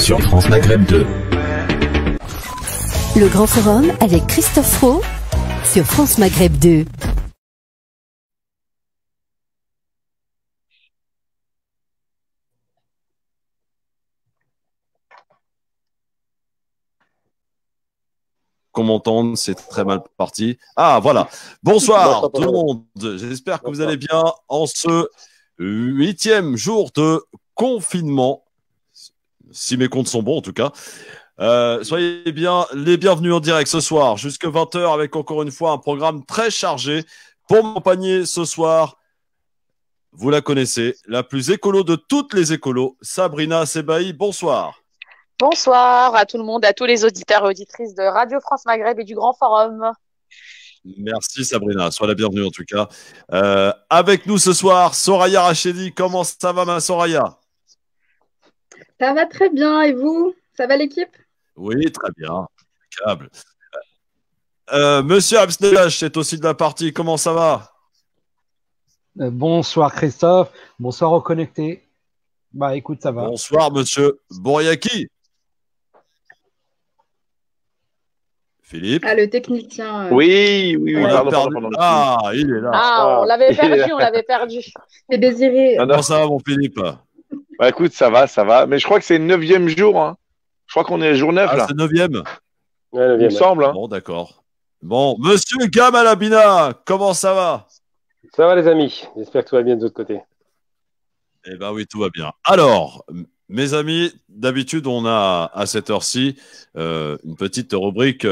sur France Maghreb 2. Le Grand Forum avec Christophe Roux sur France Maghreb 2. Qu'on m'entende, c'est très mal parti. Ah, voilà. Bonsoir tout le monde. J'espère que vous allez bien en ce 8e jour de confinement. Si mes comptes sont bons, en tout cas. Soyez bien les bienvenus en direct ce soir, jusqu'à 20h, avec encore une fois un programme très chargé. Pour m'accompagner ce soir, vous la connaissez, la plus écolo de toutes les écolos, Sabrina Sebaï. Bonsoir. Bonsoir à tout le monde, à tous les auditeurs et auditrices de Radio France Maghreb et du Grand Forum. Merci Sabrina, sois la bienvenue en tout cas. Avec nous ce soir, Soraya Rachedi. Comment ça va ma Soraya? Ça va très bien, et vous? Ça va l'équipe? Oui, très bien. Impeccable. Monsieur Absnelash est aussi de la partie. Comment ça va? Bonsoir Christophe, bonsoir aux connectés. Bah écoute, ça va. Bonsoir Monsieur Bouriaki. Philippe. Ah, le technicien. Oui. Pardon. Ah, il est là. Ah, on l'avait perdu. C'est Désiré. Comment ça va mon Philippe? Bah écoute, ça va. Mais je crois que c'est le 9e jour. Hein. Je crois qu'on est le jour 9 là. C'est le 9e. Ouais, il me semble. Hein. Bon, d'accord. Bon, Monsieur Gamalabina, comment ça va? Ça va les amis, j'espère que tout va bien de l'autre côté. Eh bien oui, tout va bien. Alors, mes amis, d'habitude, on a à cette heure-ci une petite rubrique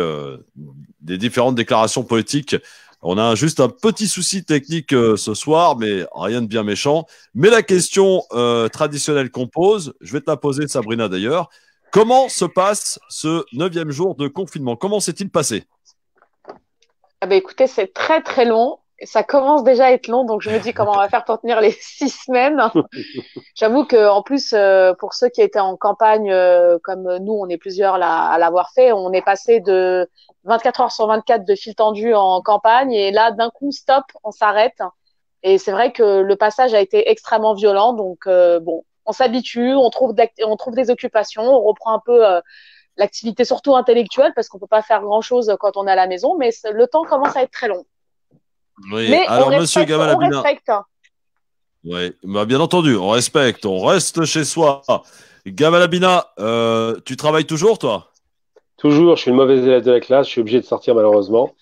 des différentes déclarations politiques. On a juste un petit souci technique ce soir, mais rien de bien méchant. Mais la question traditionnelle qu'on pose, je vais te la poser, Sabrina d'ailleurs. Comment se passe ce 9e jour de confinement? Comment s'est-il passé? Ah ben écoutez, c'est très très long. Ça commence déjà à être long, donc je me dis comment on va faire pour tenir les 6 semaines. J'avoue que en plus, pour ceux qui étaient en campagne, comme nous, on est plusieurs à l'avoir fait, on est passé de 24 heures sur 24 de fil tendu en campagne, et là, d'un coup, stop, on s'arrête. Et c'est vrai que le passage a été extrêmement violent, donc bon, on s'habitue, on trouve des occupations, on reprend un peu l'activité, surtout intellectuelle, parce qu'on peut pas faire grand-chose quand on est à la maison, mais le temps commence à être très long. Oui. Mais alors, on Monsieur Gamalabina. on respecte. Oui, bah, bien entendu, on respecte, on reste chez soi. Gamalabina, tu travailles toujours, toi? Toujours, je suis le mauvais élève de la classe, je suis obligé de sortir malheureusement.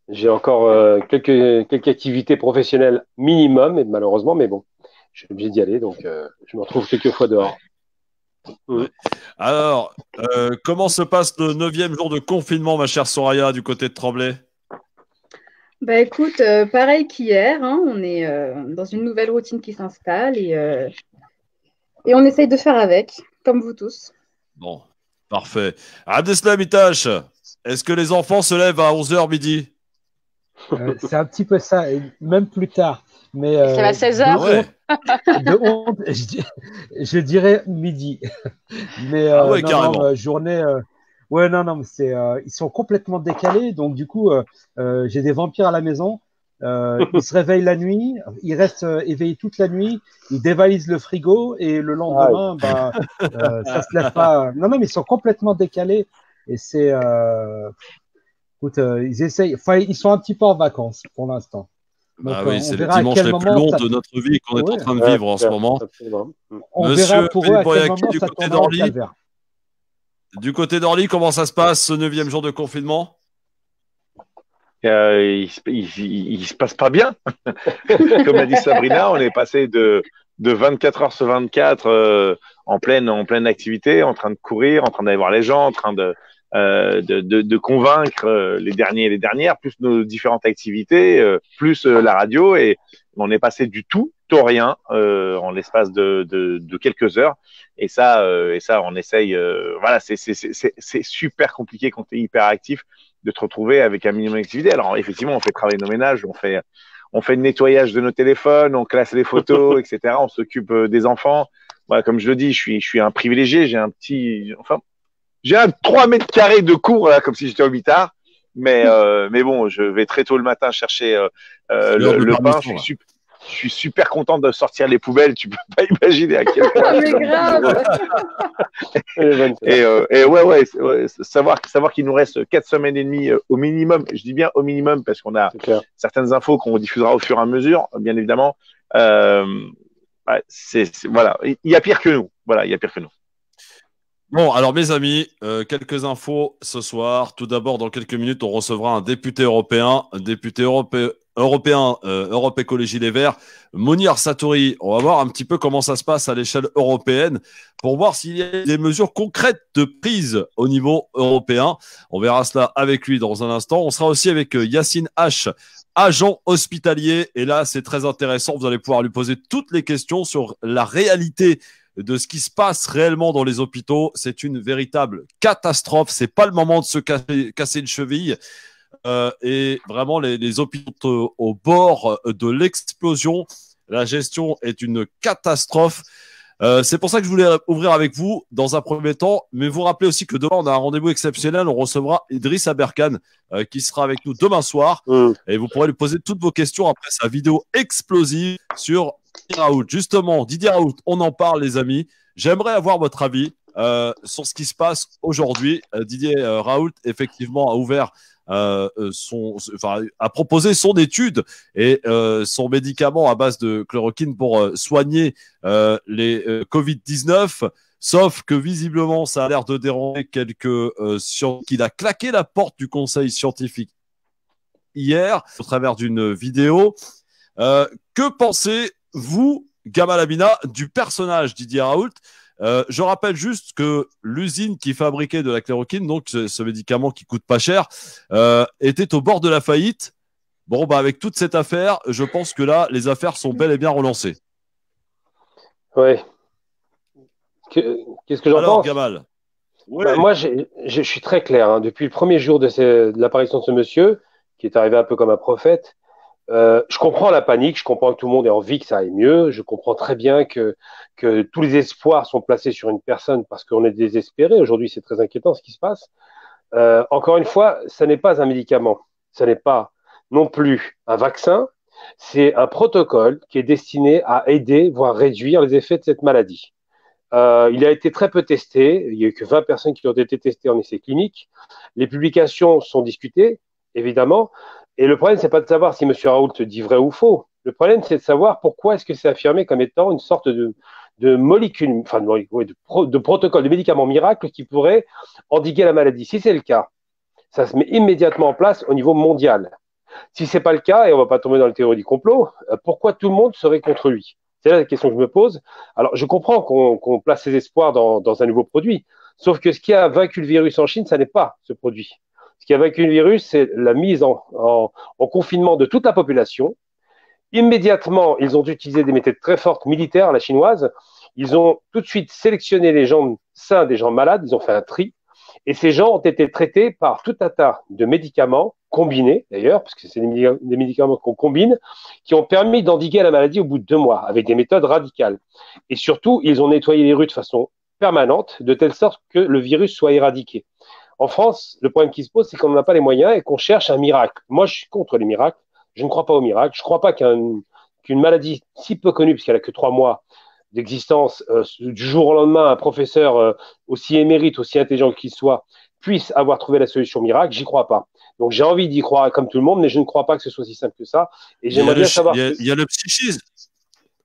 J'ai encore quelques activités professionnelles minimum, et malheureusement, mais bon, je suis obligé d'y aller, donc je me retrouve quelques fois dehors. Ouais. Alors, comment se passe le 9e jour de confinement, ma chère Soraya, du côté de Tremblay? Bah écoute, pareil qu'hier, hein, on est dans une nouvelle routine qui s'installe et on essaye de faire avec, comme vous tous. Bon, parfait. Abdeslam Itache, est-ce que les enfants se lèvent à 11h midi? C'est un petit peu ça, et même plus tard. Mais C'est à 16h. Ouais. de honte, je dirais midi. Mais ouais, carrément. non, journée. Ouais, non, mais ils sont complètement décalés. Donc, du coup, j'ai des vampires à la maison. Ils se réveillent la nuit, ils restent éveillés toute la nuit, ils dévalisent le frigo et le lendemain, ça se lève pas. Non, mais ils sont complètement décalés. Et c'est. Écoute, ils essayent. Enfin, ils sont un petit peu en vacances pour l'instant. Bah Donc, oui, c'est les dimanches les plus longs de notre vie qu'on est en train de vivre en ce moment. On verra pour eux à quel moment du ça côté tournera au d'Orly. calvaire. Du côté d'Orly, comment ça se passe ce 9e jour de confinement? Il se passe pas bien. Comme a dit Sabrina, on est passé de 24 heures sur 24 en pleine activité, en train de courir, en train d'aller voir les gens, en train de convaincre les derniers et les dernières, plus nos différentes activités, plus la radio, et on est passé du tout au rien en l'espace de quelques heures. Et ça, on essaye. Voilà, c'est super compliqué quand tu es hyper actif de te retrouver avec un minimum d'activité. Alors effectivement, on fait travailler nos ménages, on fait le nettoyage de nos téléphones, on classe les photos, etc. On s'occupe des enfants. Voilà, comme je le dis, je suis un privilégié. J'ai un 3 mètres carrés de cours là, comme si j'étais au mitard. Mais bon, je vais très tôt le matin chercher le pain. je suis super content de sortir les poubelles. Tu peux pas imaginer à quel point. Ah, mais grave. Et ouais, savoir qu'il nous reste 4 semaines et demie au minimum. Je dis bien au minimum parce qu'on a certaines infos qu'on diffusera au fur et à mesure, bien évidemment. Voilà, il y a pire que nous. Voilà, il y a pire que nous. Bon, alors mes amis, quelques infos ce soir. Tout d'abord, dans quelques minutes, on recevra un député européen, Europe Écologie Les Verts, Mounir Satouri. On va voir un petit peu comment ça se passe à l'échelle européenne pour voir s'il y a des mesures concrètes de prise au niveau européen. On verra cela avec lui dans un instant. On sera aussi avec Yacine H, agent hospitalier. Et là, c'est très intéressant. Vous allez pouvoir lui poser toutes les questions sur la réalité de ce qui se passe réellement dans les hôpitaux. C'est une véritable catastrophe. C'est pas le moment de se casser une cheville. Et vraiment, les hôpitaux au bord de l'explosion. La gestion est une catastrophe. C'est pour ça que je voulais ouvrir avec vous dans un premier temps. Mais vous rappelez aussi que demain, on a un rendez-vous exceptionnel. On recevra Idriss Aberkan qui sera avec nous demain soir. Et vous pourrez lui poser toutes vos questions après sa vidéo explosive sur Didier Raoult. Justement, Didier Raoult, on en parle, les amis. J'aimerais avoir votre avis sur ce qui se passe aujourd'hui. Didier Raoult, effectivement, a proposé son étude et son médicament à base de chloroquine pour soigner les Covid-19. Sauf que visiblement, ça a l'air de déranger quelques scientifiques. Il a claqué la porte du conseil scientifique hier au travers d'une vidéo. Que pensez-vous, Gamal Amina, du personnage Didier Raoult? Je rappelle juste que l'usine qui fabriquait de la chloroquine, donc ce médicament qui coûte pas cher, était au bord de la faillite. Bon, bah avec toute cette affaire, je pense que là, les affaires sont bel et bien relancées. Ouais. Qu'est-ce que j'en pense? Alors, Gamal. Ouais. Moi, je suis très clair. Hein. Depuis le premier jour de l'apparition de ce monsieur, qui est arrivé un peu comme un prophète, je comprends la panique, je comprends que tout le monde ait envie que ça aille mieux, je comprends très bien que tous les espoirs sont placés sur une personne parce qu'on est désespéré. Aujourd'hui, c'est très inquiétant ce qui se passe. Encore une fois, ça n'est pas un médicament, ça n'est pas non plus un vaccin, c'est un protocole qui est destiné à aider, voire réduire les effets de cette maladie. Il a été très peu testé, il n'y a eu que 20 personnes qui ont été testées en essais cliniques. Les publications sont discutées, évidemment. Et le problème, c'est pas de savoir si M. Raoult dit vrai ou faux. Le problème, c'est de savoir pourquoi est-ce que c'est affirmé comme étant une sorte de molécule, enfin de protocole, de médicament miracle qui pourrait endiguer la maladie. Si c'est le cas, ça se met immédiatement en place au niveau mondial. Si c'est pas le cas, et on va pas tomber dans le théorie du complot, pourquoi tout le monde serait contre lui? C'est là la question que je me pose. Alors, je comprends qu'on place ses espoirs dans un nouveau produit, sauf que ce qui a vaincu le virus en Chine, ça n'est pas ce produit. Ce qui a vaincu le virus, c'est la mise en confinement de toute la population. Immédiatement, ils ont utilisé des méthodes très fortes militaires à la chinoise. Ils ont tout de suite sélectionné les gens sains des gens malades. Ils ont fait un tri. Et ces gens ont été traités par tout un tas de médicaments combinés, d'ailleurs, parce que c'est des médicaments qu'on combine, qui ont permis d'endiguer la maladie au bout de 2 mois, avec des méthodes radicales. Et surtout, ils ont nettoyé les rues de façon permanente, de telle sorte que le virus soit éradiqué. En France, le problème qui se pose, c'est qu'on n'a pas les moyens et qu'on cherche un miracle. Moi, je suis contre les miracles. Je ne crois pas aux miracles. Je ne crois pas qu'une maladie si peu connue, puisqu'elle n'a que 3 mois d'existence, du jour au lendemain, un professeur aussi émérite, aussi intelligent qu'il soit, puisse avoir trouvé la solution miracle. J'y crois pas. Donc, j'ai envie d'y croire comme tout le monde, mais je ne crois pas que ce soit si simple que ça. Et j'aimerais bien savoir. Il y a le psychisme.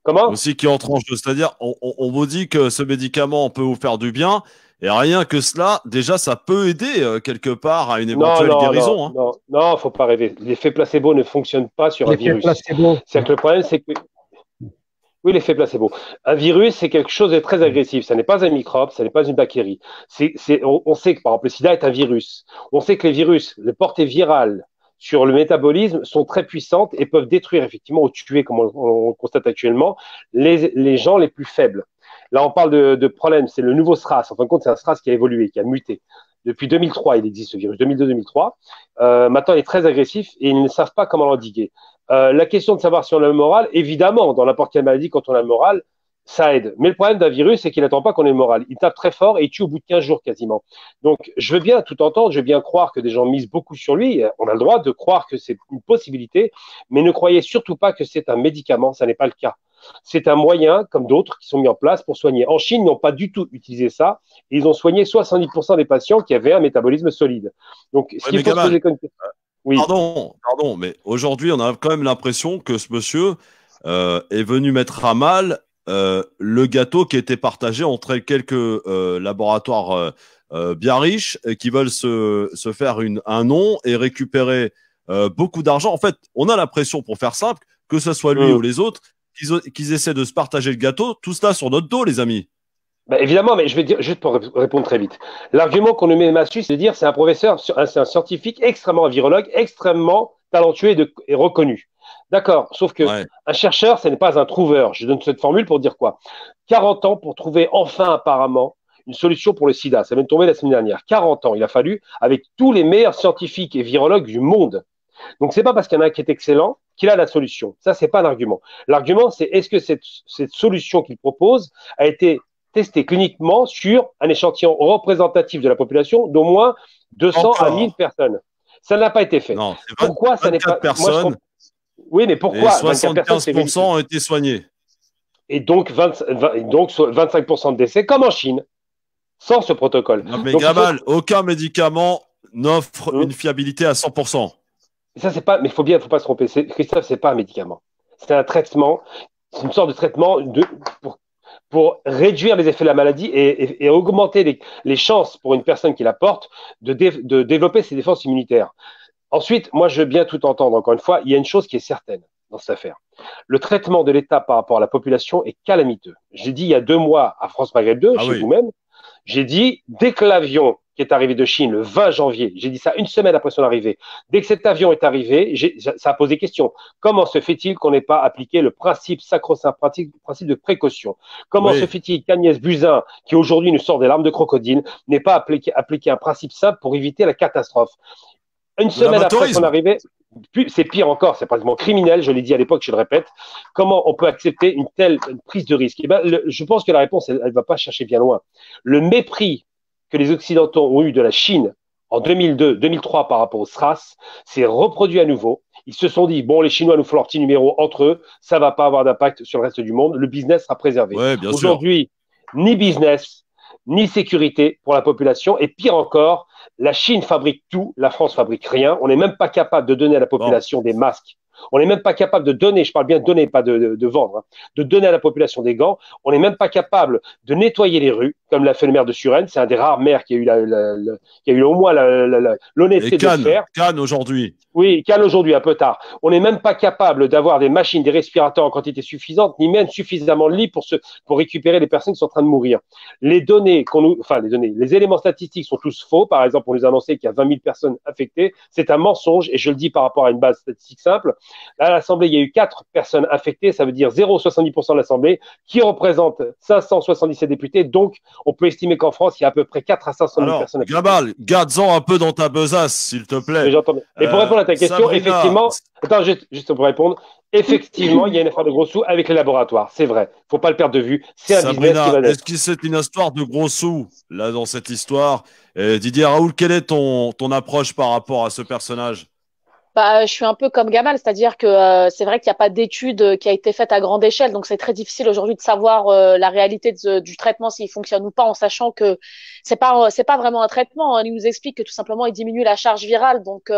Comment? Aussi qui entre en jeu. C'est-à-dire, on vous dit que ce médicament peut vous faire du bien. Et rien que cela, déjà, ça peut aider quelque part à une éventuelle guérison. Non, faut pas rêver. L'effet placebo ne fonctionne pas sur un virus. C'est que le problème, c'est que oui, l'effet placebo. Un virus, c'est quelque chose de très agressif. Ça n'est pas un microbe, ça n'est pas une bactérie. On sait que, par exemple, le sida est un virus. On sait que les virus, les portées virales sur le métabolisme sont très puissantes et peuvent détruire effectivement ou tuer, comme on constate actuellement, les gens les plus faibles. Là, on parle de problème, c'est le nouveau SRAS. En fin de compte, c'est un SRAS qui a évolué, qui a muté. Depuis 2003, il existe ce virus, 2002-2003. Maintenant, il est très agressif et ils ne savent pas comment l'endiguer. La question de savoir si on a le moral, évidemment, dans n'importe quelle maladie, quand on a le moral, ça aide. Mais le problème d'un virus, c'est qu'il n'attend pas qu'on ait le moral. Il tape très fort et il tue au bout de 15 jours quasiment. Donc, je veux bien tout entendre, je veux bien croire que des gens misent beaucoup sur lui. On a le droit de croire que c'est une possibilité, mais ne croyez surtout pas que c'est un médicament, ça n'est pas le cas. C'est un moyen, comme d'autres, qui sont mis en place pour soigner. En Chine, ils n'ont pas du tout utilisé ça. Et ils ont soigné 70% des patients qui avaient un métabolisme solide. Donc, ce qu'il faut se poser comme question. Oui. Pardon, mais aujourd'hui, on a quand même l'impression que ce monsieur est venu mettre à mal le gâteau qui était partagé entre quelques laboratoires bien riches qui veulent se faire un nom et récupérer beaucoup d'argent. En fait, on a l'impression, pour faire simple, que ce soit lui ou les autres, qu'ils essaient de se partager le gâteau, tout cela sur notre dos, les amis. Ben évidemment, mais je vais dire, juste pour répondre très vite. L'argument qu'on nous met dessus, c'est de dire c'est un professeur, c'est un scientifique extrêmement, un virologue extrêmement talentueux et reconnu. D'accord, sauf que un chercheur, ce n'est pas un trouveur. Je donne cette formule pour dire quoi? 40 ans pour trouver enfin apparemment une solution pour le sida. Ça vient de tomber la semaine dernière. 40 ans, il a fallu, avec tous les meilleurs scientifiques et virologues du monde. Donc, c'est pas parce qu'il y en a un qui est excellent qu'il a la solution. Ça, c'est pas l'argument. L'argument, c'est est-ce que cette solution qu'il propose a été testée cliniquement sur un échantillon représentatif de la population d'au moins 200 à 1000 personnes. Ça n'a pas été fait. Non, pourquoi ça n'est pas personnes. Oui, mais pourquoi 75% ont été soignés. Et donc, 25% de décès, comme en Chine, sans ce protocole. Non, mais Gabal, aucun médicament n'offre une fiabilité à 100%. Ça, c'est pas, mais faut pas se tromper. Christophe, c'est pas un médicament. C'est un traitement. C'est une sorte de traitement pour réduire les effets de la maladie et augmenter les chances pour une personne qui la porte de développer ses défenses immunitaires. Ensuite, moi, je veux bien tout entendre. Encore une fois, il y a une chose qui est certaine dans cette affaire. Le traitement de l'État par rapport à la population est calamiteux. J'ai dit il y a 2 mois à France Maghreb 2, chez vous-même, j'ai dit, dès que l'avion qui est arrivé de Chine le 20 janvier, j'ai dit ça une semaine après son arrivée, dès que cet avion est arrivé, ça a posé question. Comment se fait-il qu'on n'ait pas appliqué le principe sacro-saint, principe de précaution? Comment se fait-il qu'Agnès Buzyn, qui aujourd'hui nous sort des larmes de crocodile, n'ait pas appliqué un principe simple pour éviter la catastrophe? Une semaine après son arrivée, c'est pire encore, c'est pratiquement criminel, je l'ai dit à l'époque, je le répète. Comment on peut accepter une telle prise de risque? Je pense que la réponse, elle ne va pas chercher bien loin. Le mépris que les Occidentaux ont eu de la Chine en 2002, 2003 par rapport au SRAS s'est reproduit à nouveau. Ils se sont dit, bon, les Chinois nous font leur petit numéro entre eux, ça ne va pas avoir d'impact sur le reste du monde, le business sera préservé. Aujourd'hui, ni business, ni sécurité pour la population, et pire encore, la Chine fabrique tout, la France fabrique rien. On n'est même pas capable de donner à la population des masques. On n'est même pas capable de donner, je parle bien de donner, pas de vendre, hein, de donner à la population des gants. On n'est même pas capable de nettoyer les rues, comme l'a fait le maire de Suresnes. C'est un des rares maires qui a eu au moins l'honnêteté de le faire. Cannes aujourd'hui. Oui, Cannes aujourd'hui, un peu tard. On n'est même pas capable d'avoir des machines, des respirateurs en quantité suffisante, ni même suffisamment de lits pour récupérer les personnes qui sont en train de mourir. Les éléments statistiques sont tous faux. Par exemple, on nous a annoncé qu'il y a 20 000 personnes infectées. C'est un mensonge, et je le dis par rapport à une base statistique simple. À l'Assemblée, il y a eu 4 personnes infectées, ça veut dire 0,70% de l'Assemblée, qui représente 577 députés. Donc, on peut estimer qu'en France, il y a à peu près 4 à 500 000 personnes infectées. Gabal, garde-en un peu dans ta besace, s'il te plaît. Et pour répondre à ta question, Sabrina, effectivement, attends, juste pour répondre, effectivement, il y a une affaire de gros sous avec les laboratoires, c'est vrai. Il ne faut pas le perdre de vue. C'est un business qui va naître. Est-ce que c'est une histoire de gros sous, là, dans cette histoire? Didier Raoult, quelle est ton approche par rapport à ce personnage? Je suis un peu comme Gamal, c'est-à-dire que c'est vrai qu'il n'y a pas d'étude qui a été faite à grande échelle, donc c'est très difficile aujourd'hui de savoir la réalité du traitement, s'il fonctionne ou pas, en sachant que c'est pas vraiment un traitement. Il nous explique que tout simplement il diminue la charge virale, donc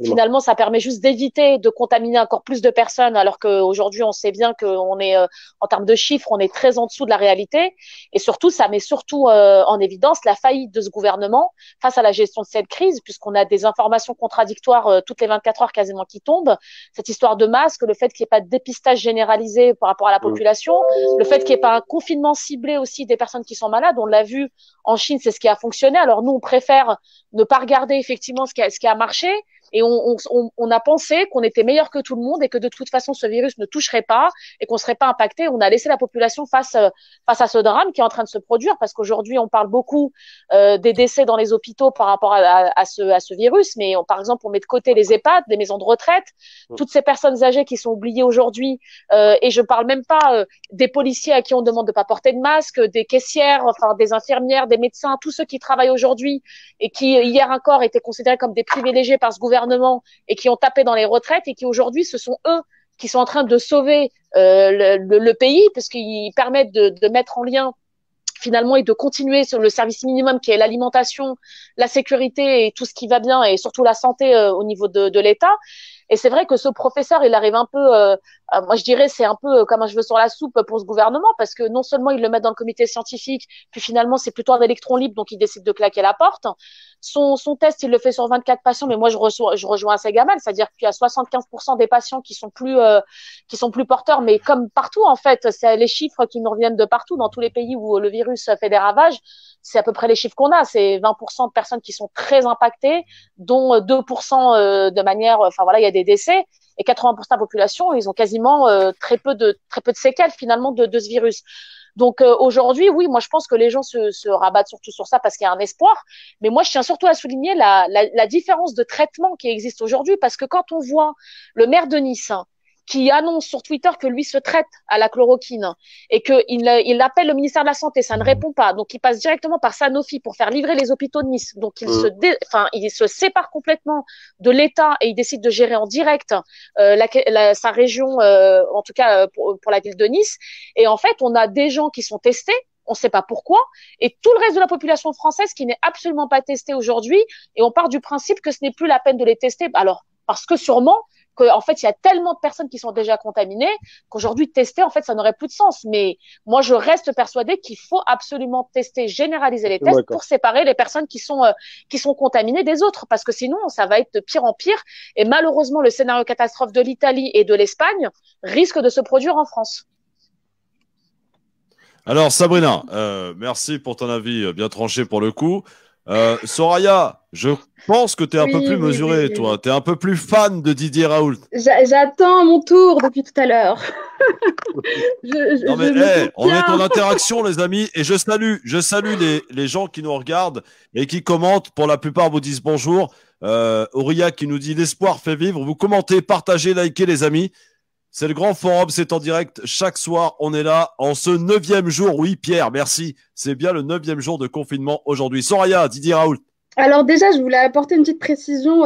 finalement ça permet juste d'éviter de contaminer encore plus de personnes, alors qu'aujourd'hui on sait bien qu'on est en termes de chiffres, on est très en dessous de la réalité, et surtout ça met surtout en évidence la faillite de ce gouvernement face à la gestion de cette crise, puisqu'on a des informations contradictoires toutes les 24 heures quasiment qui tombent. Cette histoire de masque, le fait qu'il n'y ait pas de dépistage généralisé par rapport à la population, le fait qu'il n'y ait pas un confinement ciblé aussi des personnes qui sont malades, on l'a vu en Chine, c'est ce qui a fonctionné. Alors nous, on préfère ne pas regarder effectivement ce qui a marché, et on a pensé qu'on était meilleur que tout le monde et que de toute façon ce virus ne toucherait pas et qu'on serait pas impacté. On a laissé la population face à ce drame qui est en train de se produire, parce qu'aujourd'hui on parle beaucoup des décès dans les hôpitaux par rapport à ce virus, mais par exemple on met de côté les EHPAD, les maisons de retraite, toutes ces personnes âgées qui sont oubliées aujourd'hui, et je parle même pas des policiers à qui on demande de pas porter de masque, des caissières, enfin des infirmières, des médecins, tous ceux qui travaillent aujourd'hui et qui hier encore étaient considérés comme des privilégiés par ce gouvernement et qui ont tapé dans les retraites, et qui aujourd'hui ce sont eux qui sont en train de sauver le pays, parce qu'ils permettent de mettre en lien finalement et de continuer sur le service minimum qui est l'alimentation, la sécurité et tout ce qui va bien, et surtout la santé au niveau de l'État. Et c'est vrai que ce professeur, il arrive un peu, moi je dirais, c'est un peu comme un cheveu sur la soupe pour ce gouvernement, parce que non seulement il le met dans le comité scientifique, puis finalement c'est plutôt un électron libre, donc il décide de claquer la porte. Son test, il le fait sur 24 patients, mais moi je rejoins assez Gamal, c'est-à-dire qu'il y a 75% des patients qui sont plus porteurs, mais comme partout en fait, c'est les chiffres qui nous reviennent de partout, dans tous les pays où le virus fait des ravages, c'est à peu près les chiffres qu'on a, c'est 20% de personnes qui sont très impactées, dont 2% de manière, enfin voilà, il y a des décès, et 80% de la population, ils ont quasiment très peu de séquelles finalement de ce virus. Donc aujourd'hui, oui, moi je pense que les gens se rabattent surtout sur ça parce qu'il y a un espoir, mais moi je tiens surtout à souligner la différence de traitement qui existe aujourd'hui, parce que quand on voit le maire de Nice qui annonce sur Twitter que lui se traite à la chloroquine et qu'il appelle le ministère de la Santé, ça ne répond pas. Donc, il passe directement par Sanofi pour faire livrer les hôpitaux de Nice. Donc, il se sépare complètement de l'État et il décide de gérer en direct sa région, en tout cas pour la ville de Nice. Et en fait, on a des gens qui sont testés, on ne sait pas pourquoi, et tout le reste de la population française qui n'est absolument pas testée aujourd'hui. Et on part du principe que ce n'est plus la peine de les tester. Alors, parce que sûrement, qu'en fait, il y a tellement de personnes qui sont déjà contaminées qu'aujourd'hui, tester, en fait, ça n'aurait plus de sens. Mais moi, je reste persuadée qu'il faut absolument tester, généraliser les tests pour séparer les personnes qui sont contaminées des autres. Parce que sinon, ça va être de pire en pire. Et malheureusement, le scénario catastrophe de l'Italie et de l'Espagne risque de se produire en France. Alors, Sabrina, merci pour ton avis bien tranché pour le coup. Soraya, je pense que tu es un peu plus mesuré, toi. Tu es un peu plus fan de Didier Raoult. J'attends mon tour depuis tout à l'heure. On est en interaction, les amis, et je salue les gens qui nous regardent et qui commentent. Pour la plupart, vous disent bonjour. Auria qui nous dit l'espoir fait vivre. Vous commentez, partagez, likez, les amis. C'est le grand forum, c'est en direct chaque soir. On est là en ce 9e jour. Oui, Pierre, merci. C'est bien le 9e jour de confinement aujourd'hui. Soraya, Didier Raoult. Alors déjà, je voulais apporter une petite précision,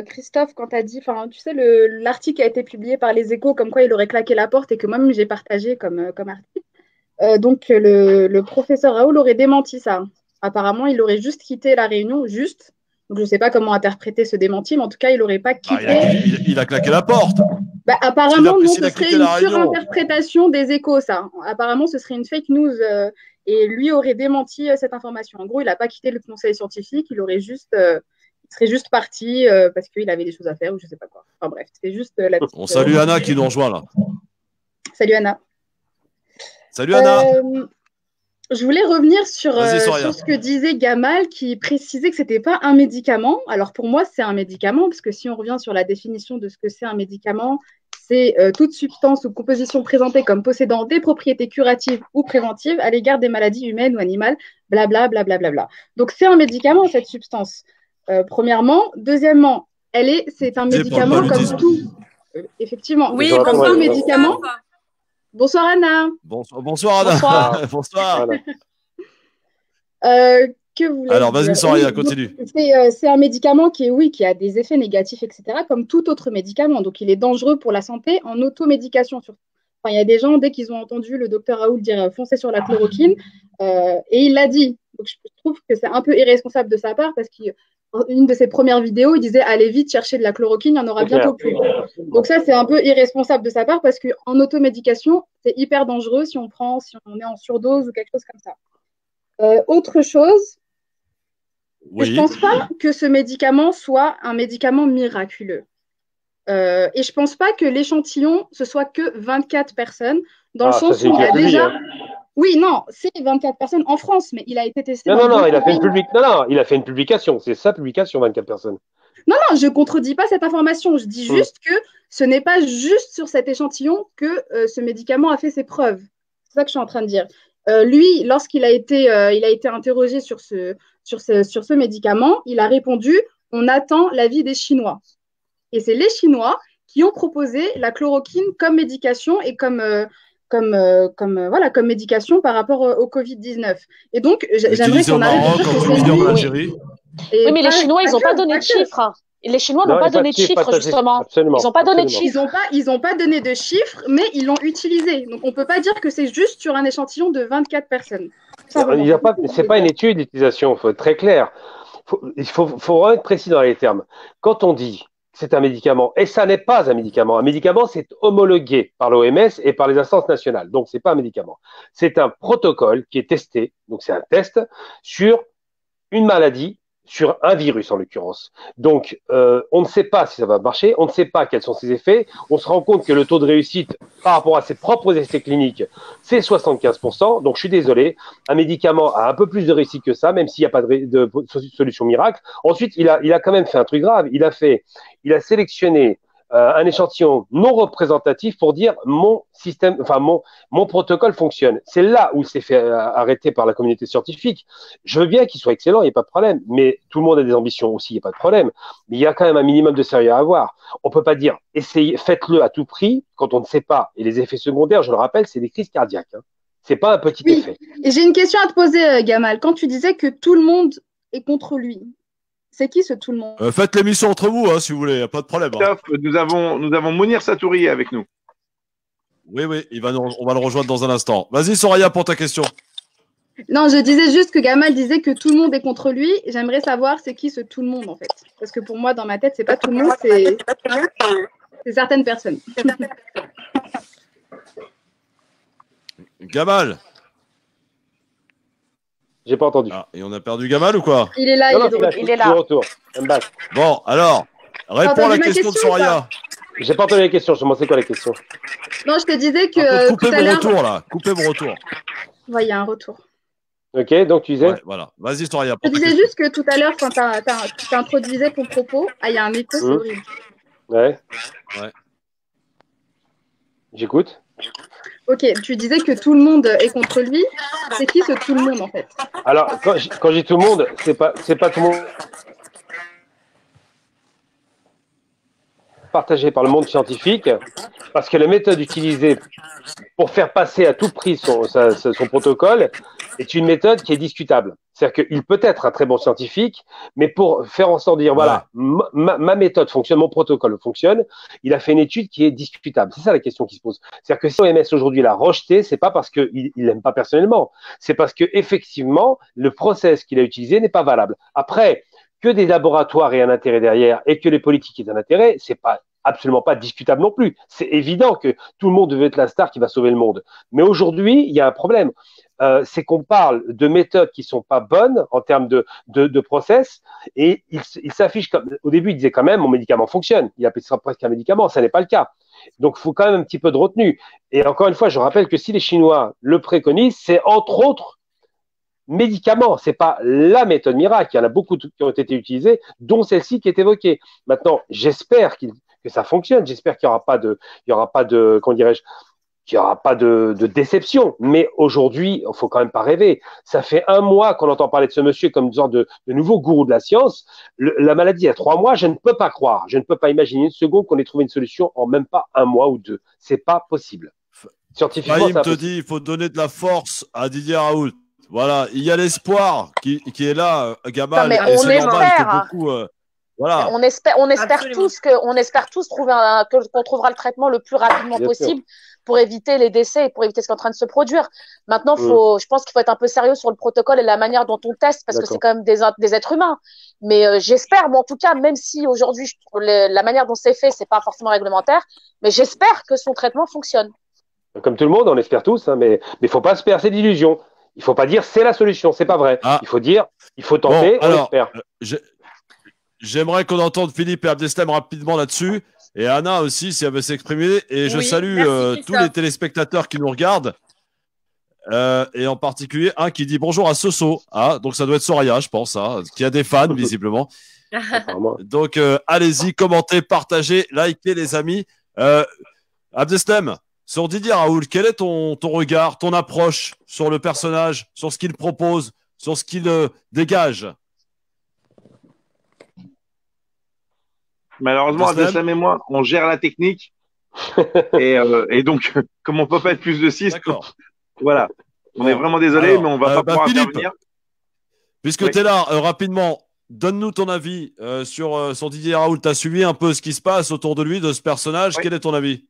Christophe, quand tu as dit, tu sais, l'article a été publié par Les Échos, comme quoi il aurait claqué la porte et que moi-même j'ai partagé comme article. Donc le professeur Raoult aurait démenti ça. Apparemment, il aurait juste quitté la réunion, juste. Donc je ne sais pas comment interpréter ce démenti, mais en tout cas, il n'aurait pas quitté. Il a claqué la porte. Apparemment, non, ce serait une surinterprétation des Échos, ça. Apparemment, ce serait une fake news et lui aurait démenti cette information. En gros, il n'a pas quitté le conseil scientifique, il serait juste parti parce qu'il avait des choses à faire ou je ne sais pas quoi. Enfin bref, c'est juste la petite. On salue Anna qui nous rejoint là. Salut Anna. Salut Anna. Je voulais revenir sur ce que disait Gamal, qui précisait que ce n'était pas un médicament. Alors pour moi, c'est un médicament, parce que si on revient sur la définition de ce que c'est un médicament, c'est toute substance ou composition présentée comme possédant des propriétés curatives ou préventives à l'égard des maladies humaines ou animales, blablabla. Bla, bla, bla, bla. Donc c'est un médicament, cette substance. Premièrement. Deuxièmement, c'est un médicament comme tout. Effectivement, oui, comme tout médicament. Bonsoir Anna. Bonsoir Anna. Bonsoir. Alors vas-y Soraya, continue. C'est un médicament qui a des effets négatifs, etc., comme tout autre médicament. Donc il est dangereux pour la santé en automédication surtout. Enfin, il y a des gens, dès qu'ils ont entendu le docteur Raoult dire foncez sur la chloroquine, et il l'a dit. Donc je trouve que c'est un peu irresponsable de sa part parce qu'une de ses premières vidéos, il disait allez vite chercher de la chloroquine, il n'y en aura bientôt plus. Donc ça, c'est un peu irresponsable de sa part parce qu'en automédication, c'est hyper dangereux si on est en surdose ou quelque chose comme ça. Autre chose, je ne pense pas que ce médicament soit un médicament miraculeux. Et je ne pense pas que l'échantillon, ce soit que 24 personnes, dans le sens où il y a déjà… Oui, non, c'est 24 personnes en France, mais il a été testé. Non, il a fait une publication. C'est sa publication, 24 personnes. Non, non, je ne contredis pas cette information. Je dis juste que ce n'est pas juste sur cet échantillon que ce médicament a fait ses preuves. C'est ça que je suis en train de dire. Lui, lorsqu'il a été interrogé sur ce médicament, il a répondu « On attend l'avis des Chinois ». Et c'est les Chinois qui ont proposé la chloroquine comme médication et comme médication par rapport au Covid-19. Et donc, j'aimerais qu'on arrête de dire que c'est lui. Oui, mais les Chinois, ils n'ont pas donné de chiffres. Les Chinois n'ont pas donné de chiffres, justement. Ils n'ont pas donné de chiffres. Ils n'ont pas donné de chiffres, mais ils l'ont utilisé. Donc, on ne peut pas dire que c'est juste sur un échantillon de 24 personnes. Ce n'est pas une étude d'utilisation, il faut être très clair. Il faut vraiment être précis dans les termes. Quand on dit que c'est un médicament, et ça n'est pas un médicament, c'est homologué par l'OMS et par les instances nationales. Donc, ce n'est pas un médicament. C'est un protocole qui est testé, donc c'est un test, sur une maladie, sur un virus en l'occurrence. Donc, on ne sait pas si ça va marcher, on ne sait pas quels sont ses effets. On se rend compte que le taux de réussite par rapport à ses propres essais cliniques, c'est 75%. Donc, je suis désolé, un médicament a un peu plus de réussite que ça, même s'il n'y a pas de solution miracle. Ensuite, il a quand même fait un truc grave. Il a sélectionné un échantillon non représentatif pour dire mon système, enfin mon protocole fonctionne. C'est là où il s'est fait arrêter par la communauté scientifique. Je veux bien qu'il soit excellent, il n'y a pas de problème, mais tout le monde a des ambitions aussi, il n'y a pas de problème. Mais il y a quand même un minimum de sérieux à avoir. On peut pas dire essayez, faites-le à tout prix quand on ne sait pas. Et les effets secondaires, je le rappelle, c'est des crises cardiaques. Hein. C'est pas un petit effet. Et j'ai une question à te poser, Gamal. Quand tu disais que tout le monde est contre lui, c'est qui ce tout le monde? Faites l'émission entre vous, hein, si vous voulez, il n'y a pas de problème. Hein. Nous avons Mounir Satouri avec nous. Oui, on va le rejoindre dans un instant. Vas-y, Soraya, pour ta question. Non, je disais juste que Gamal disait que tout le monde est contre lui. J'aimerais savoir c'est qui ce tout le monde, en fait. Parce que pour moi, dans ma tête, c'est pas tout le monde, c'est certaines personnes. Gamal. J'ai pas entendu. Ah, et on a perdu Gamal ou quoi? Il est là, il est là. Retour. Bon, alors, réponds à la question de Soraya. J'ai pas entendu la question, je me demande c'est quoi la question. Non, je te disais que. Coupez mon retour, là. Coupez mon retour. Ouais, il y a un retour. Ok, donc tu disais. Ouais, voilà. Vas-y, Soraya. Je disais juste que tout à l'heure, quand tu introduisais ton propos, il y a un écho, c'est horrible. Ouais. J'écoute. Ok, tu disais que tout le monde est contre lui. C'est qui ce tout le monde en fait? Alors, quand je dis tout le monde, c'est pas tout le monde partagé par le monde scientifique, parce que la méthode utilisée pour faire passer à tout prix son protocole est une méthode qui est discutable. C'est-à-dire qu'il peut être un très bon scientifique, mais pour faire en sorte de dire, voilà, ma méthode fonctionne, mon protocole fonctionne, il a fait une étude qui est discutable. C'est ça la question qui se pose. C'est-à-dire que si l'OMS aujourd'hui l'a rejeté, c'est pas parce qu'il l'aime pas personnellement, c'est parce que effectivement le process qu'il a utilisé n'est pas valable. Après, que des laboratoires aient un intérêt derrière et que les politiques aient un intérêt, c'est pas absolument pas discutable non plus. C'est évident que tout le monde veut être la star qui va sauver le monde. Mais aujourd'hui, il y a un problème. C'est qu'on parle de méthodes qui sont pas bonnes en termes de process, et il s'affiche comme, au début, il disait quand même, mon médicament fonctionne. Il appelait ça presque un médicament. Ça n'est pas le cas. Donc, il faut quand même un petit peu de retenue. Et encore une fois, je rappelle que si les Chinois le préconisent, c'est entre autres médicaments. C'est pas la méthode miracle. Il y en a beaucoup qui ont été utilisées, dont celle-ci qui est évoquée. Maintenant, j'espère que ça fonctionne. J'espère qu'il y aura pas de, comment dirais-je, qu'il n'y aura pas de déception. Mais aujourd'hui, il faut quand même pas rêver. Ça fait 1 mois qu'on entend parler de ce monsieur comme une sorte de nouveau gourou de la science. La maladie, il y a 3 mois, je ne peux pas croire. Je ne peux pas imaginer une seconde qu'on ait trouvé une solution en même pas 1 mois ou 2. C'est pas possible. Scientifiquement, Fahim te dit, il faut donner de la force à Didier Raoult. Voilà, il y a l'espoir qui est là, Gamal. Mais on espère. Voilà. On espère tous qu'on trouvera le traitement le plus rapidement possible pour éviter les décès et pour éviter ce qui est en train de se produire. Maintenant, je pense qu'il faut être un peu sérieux sur le protocole et la manière dont on teste, parce que c'est quand même des êtres humains. Mais j'espère, en tout cas, même si aujourd'hui la manière dont c'est fait, c'est pas forcément réglementaire, mais j'espère que son traitement fonctionne. Comme tout le monde, on espère tous, hein, mais faut pas se percer d'illusions. Il faut pas dire c'est la solution, c'est pas vrai. Il faut dire, il faut tenter, on espère. J'aimerais qu'on entende Philippe et Abdeslam rapidement là-dessus, et Anna aussi, si elle veut s'exprimer. Et je salue tous les téléspectateurs qui nous regardent. et en particulier un qui dit bonjour à Soso. Ah, donc ça doit être Soraya, je pense, hein, qui a des fans visiblement. Donc allez-y, commentez, partagez, likez les amis. Abdeslam, sur Didier Raoult, quel est ton regard, ton approche sur le personnage, sur ce qu'il propose, sur ce qu'il dégage? Malheureusement, Abdeslam et moi, on gère la technique. et donc, comme on peut pas être plus de 6, voilà. On est vraiment désolé, mais on va pas pouvoir intervenir. Puisque tu es là, rapidement, donne-nous ton avis sur Didier Raoult. Tu as suivi un peu ce qui se passe autour de lui, de ce personnage. Quel est ton avis?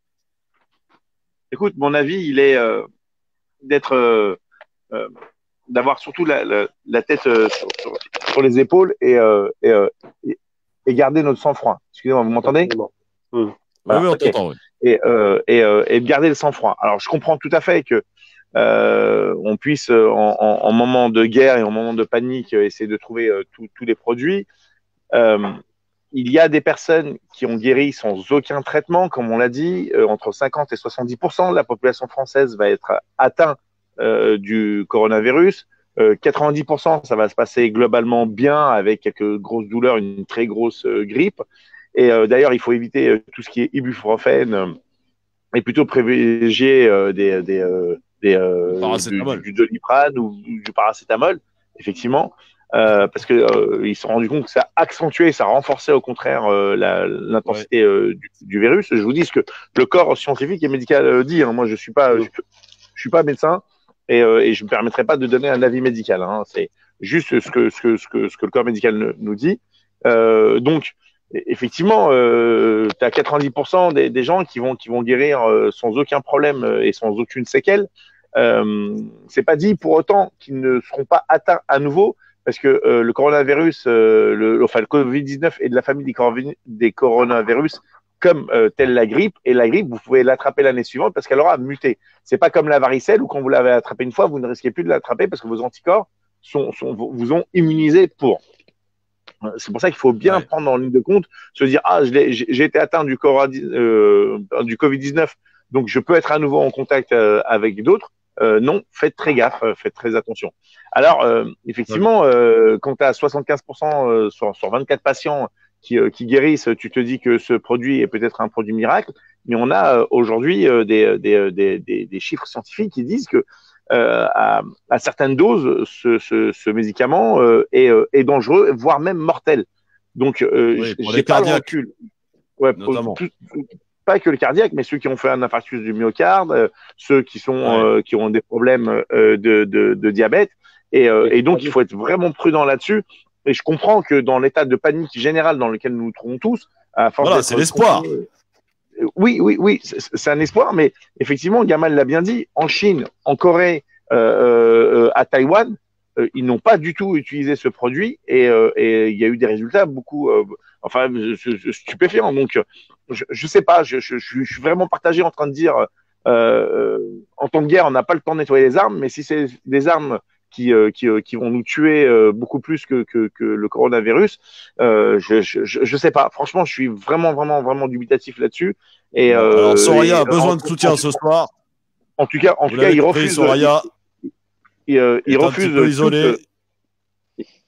Écoute, mon avis, il est d'avoir surtout la tête sur les épaules et garder notre sang-froid. Excusez-moi, vous m'entendez? Oui, on t'entend, oui. Et de garder le sang-froid. Alors, je comprends tout à fait que on puisse, en moment de guerre et en moment de panique, essayer de trouver tous les produits. Il y a des personnes qui ont guéri sans aucun traitement, comme on l'a dit, entre 50 et 70% de la population française va être atteinte du coronavirus. 90%, ça va se passer globalement bien avec quelques grosses douleurs, une très grosse grippe. Et d'ailleurs, il faut éviter tout ce qui est ibuprofène et plutôt privilégier du Doliprane ou du paracétamol, effectivement, parce que ils se sont rendus compte que ça accentuait, ça renforçait au contraire l'intensité du virus. Je vous dis ce que le corps scientifique et médical dit. Hein. Moi, je suis pas médecin et je me permettrai pas de donner un avis médical. Hein. C'est juste ce que le corps médical nous dit. Donc effectivement, tu as 90% des gens qui vont guérir sans aucun problème et sans aucune séquelle. C'est pas dit pour autant qu'ils ne seront pas atteints à nouveau, parce que le coronavirus, le Covid-19 est de la famille des coronavirus, comme telle la grippe. Et la grippe, vous pouvez l'attraper l'année suivante parce qu'elle aura muté. C'est pas comme la varicelle où quand vous l'avez attrapé une fois, vous ne risquez plus de l'attraper parce que vos anticorps vous ont immunisé pour. C'est pour ça qu'il faut bien prendre en ligne de compte, se dire j'ai été atteint du Covid-19, donc je peux être à nouveau en contact avec d'autres. Non, faites très gaffe, faites très attention. Alors effectivement, quand tu as 75% sur 24 patients qui guérissent, tu te dis que ce produit est peut-être un produit miracle, mais on a aujourd'hui des chiffres scientifiques qui disent que à certaines doses, ce médicament est dangereux, voire même mortel. Donc, j'ai pas le recul. Ouais, pas que le cardiaque, mais ceux qui ont fait un infarctus du myocarde, ceux qui ont des problèmes de diabète. Et donc, il faut être vraiment prudent là-dessus. Et je comprends que dans l'état de panique général dans lequel nous nous trouvons tous, c'est l'espoir. Oui, c'est un espoir, mais effectivement, Gamal l'a bien dit, en Chine, en Corée, à Taïwan, ils n'ont pas du tout utilisé ce produit et il y a eu des résultats beaucoup, stupéfiants. Donc, je sais pas, je suis vraiment partagé en train de dire, en temps de guerre, on n'a pas le temps de nettoyer les armes, mais si c'est des armes qui vont nous tuer beaucoup plus que le coronavirus, je sais pas. Franchement, je suis vraiment dubitatif là-dessus. Et alors, Soraya a besoin de soutien ce soir. En tout cas, il refuse. Soraya, il refuse.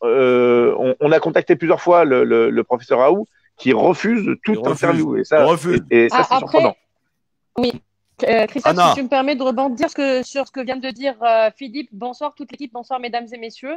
On a contacté plusieurs fois le professeur Raoult qui refuse toute interview. Et ça, c'est surprenant. Oui. Christophe, si tu me permets de rebondir sur ce que vient de dire Philippe. Bonsoir toute l'équipe, bonsoir mesdames et messieurs.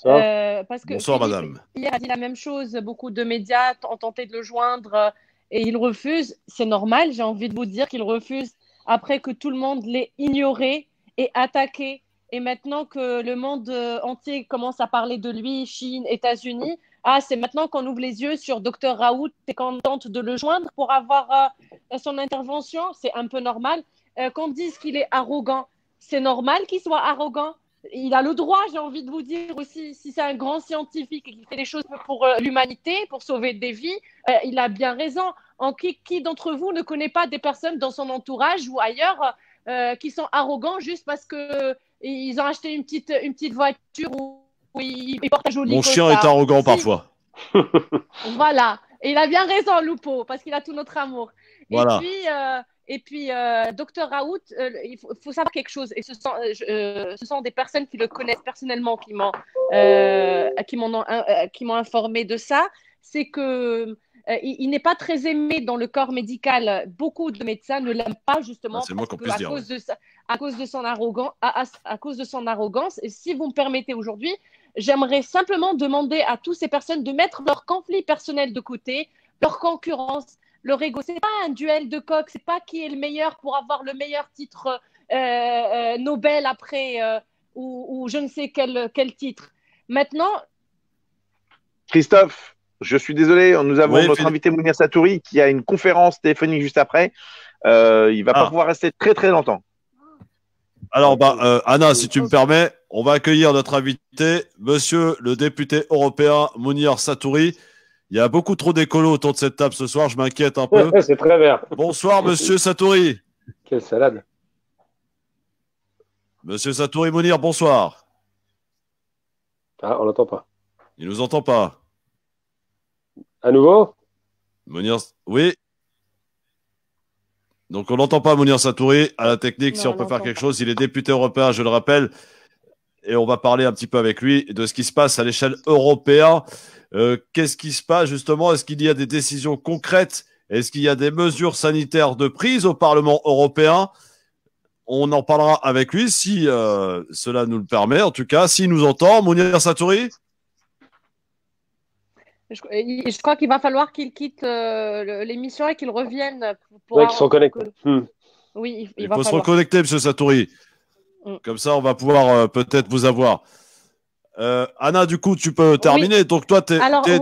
Parce que bonsoir Philippe, madame. Hier a dit la même chose, beaucoup de médias ont tenté de le joindre et il refuse. C'est normal, j'ai envie de vous dire qu'il refuse après que tout le monde l'ait ignoré et attaqué. Et maintenant que le monde entier commence à parler de lui, Chine, États-Unis, c'est maintenant qu'on ouvre les yeux sur Dr Raoult. T'es contente de le joindre pour avoir son intervention? C'est un peu normal. Qu'on dise qu'il est arrogant, c'est normal qu'il soit arrogant. Il a le droit, j'ai envie de vous dire aussi, si c'est un grand scientifique et qu'il fait des choses pour l'humanité, pour sauver des vies, il a bien raison. Qui d'entre vous ne connaît pas des personnes dans son entourage ou ailleurs qui sont arrogants juste parce qu'ils ont acheté une petite voiture où ils portent un joli Mon costard. chien est arrogant parfois. Voilà. Et il a bien raison, Lupo, parce qu'il a tout notre amour. Voilà. Et puis, docteur Raoult, il faut savoir quelque chose. Et ce sont des personnes qui le connaissent personnellement qui m'ont informé de ça. C'est que il n'est pas très aimé dans le corps médical. Beaucoup de médecins ne l'aiment pas justement à cause de son arrogance. Et si vous me permettez aujourd'hui, j'aimerais simplement demander à toutes ces personnes de mettre leur conflit personnel de côté, leur concurrence, leur ego. C'est pas un duel de coq, c'est pas qui est le meilleur pour avoir le meilleur titre Nobel après ou je ne sais quel titre. Maintenant, Christophe, je suis désolé, nous avons notre invité Mounir Satouri qui a une conférence téléphonique juste après. Il va pas pouvoir rester très très longtemps. Alors, Anna, si tu me permets, on va accueillir notre invité, monsieur le député européen Mounir Satouri. Il y a beaucoup trop d'écolos autour de cette table ce soir, je m'inquiète un peu. C'est très bien. Bonsoir, monsieur Satouri. Quelle salade. Monsieur Satouri Mounir, bonsoir. Ah, on l'entend pas. Il nous entend pas. À nouveau? Mounir, oui. Donc, on n'entend pas Mounir Satouri à la technique. Non, si on peut faire quelque chose, il est député européen, je le rappelle. Et on va parler un petit peu avec lui de ce qui se passe à l'échelle européenne. Qu'est-ce qui se passe justement? Est-ce qu'il y a des décisions concrètes? Est-ce qu'il y a des mesures sanitaires de prise au Parlement européen? On en parlera avec lui si cela nous le permet. En tout cas, s'il nous entend, Mounir Satouri. je crois qu'il va falloir qu'il quitte l'émission et qu'il revienne. Oui, qu'ils sont connectés. Oui, il faut se reconnecter, monsieur Satouri. Comme ça, on va pouvoir peut-être vous avoir. Anna, du coup, tu peux terminer. Donc, toi, tu es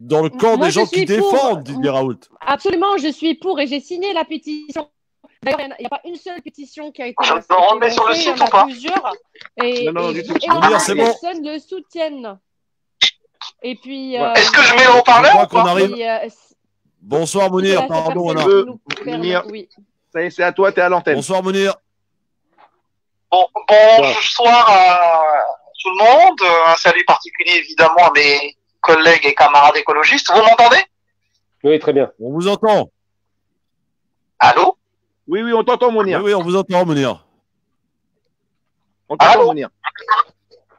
dans le camp des gens qui défendent Didier Raoult. Absolument, je suis pour et j'ai signé la pétition. D'ailleurs, il n'y a pas une seule pétition qui a été Je me remets sur le site ou pas? Plusieurs. Et c'est bon. Personne le soutiennent. Et puis. Est-ce que je mets le haut-parleur ou pas? Bonsoir, Mounir. Pardon, Anna. Mounir, ça y est, c'est à toi, tu es à l'antenne. Bonsoir, Mounir. Bonsoir à tout le monde. Un salut particulier évidemment à mes collègues et camarades écologistes. Vous m'entendez? Oui, très bien. On vous entend. Allô? Oui, on t'entend, Mounir. Oui, on vous entend, Mounir. On t'entend, Mounir.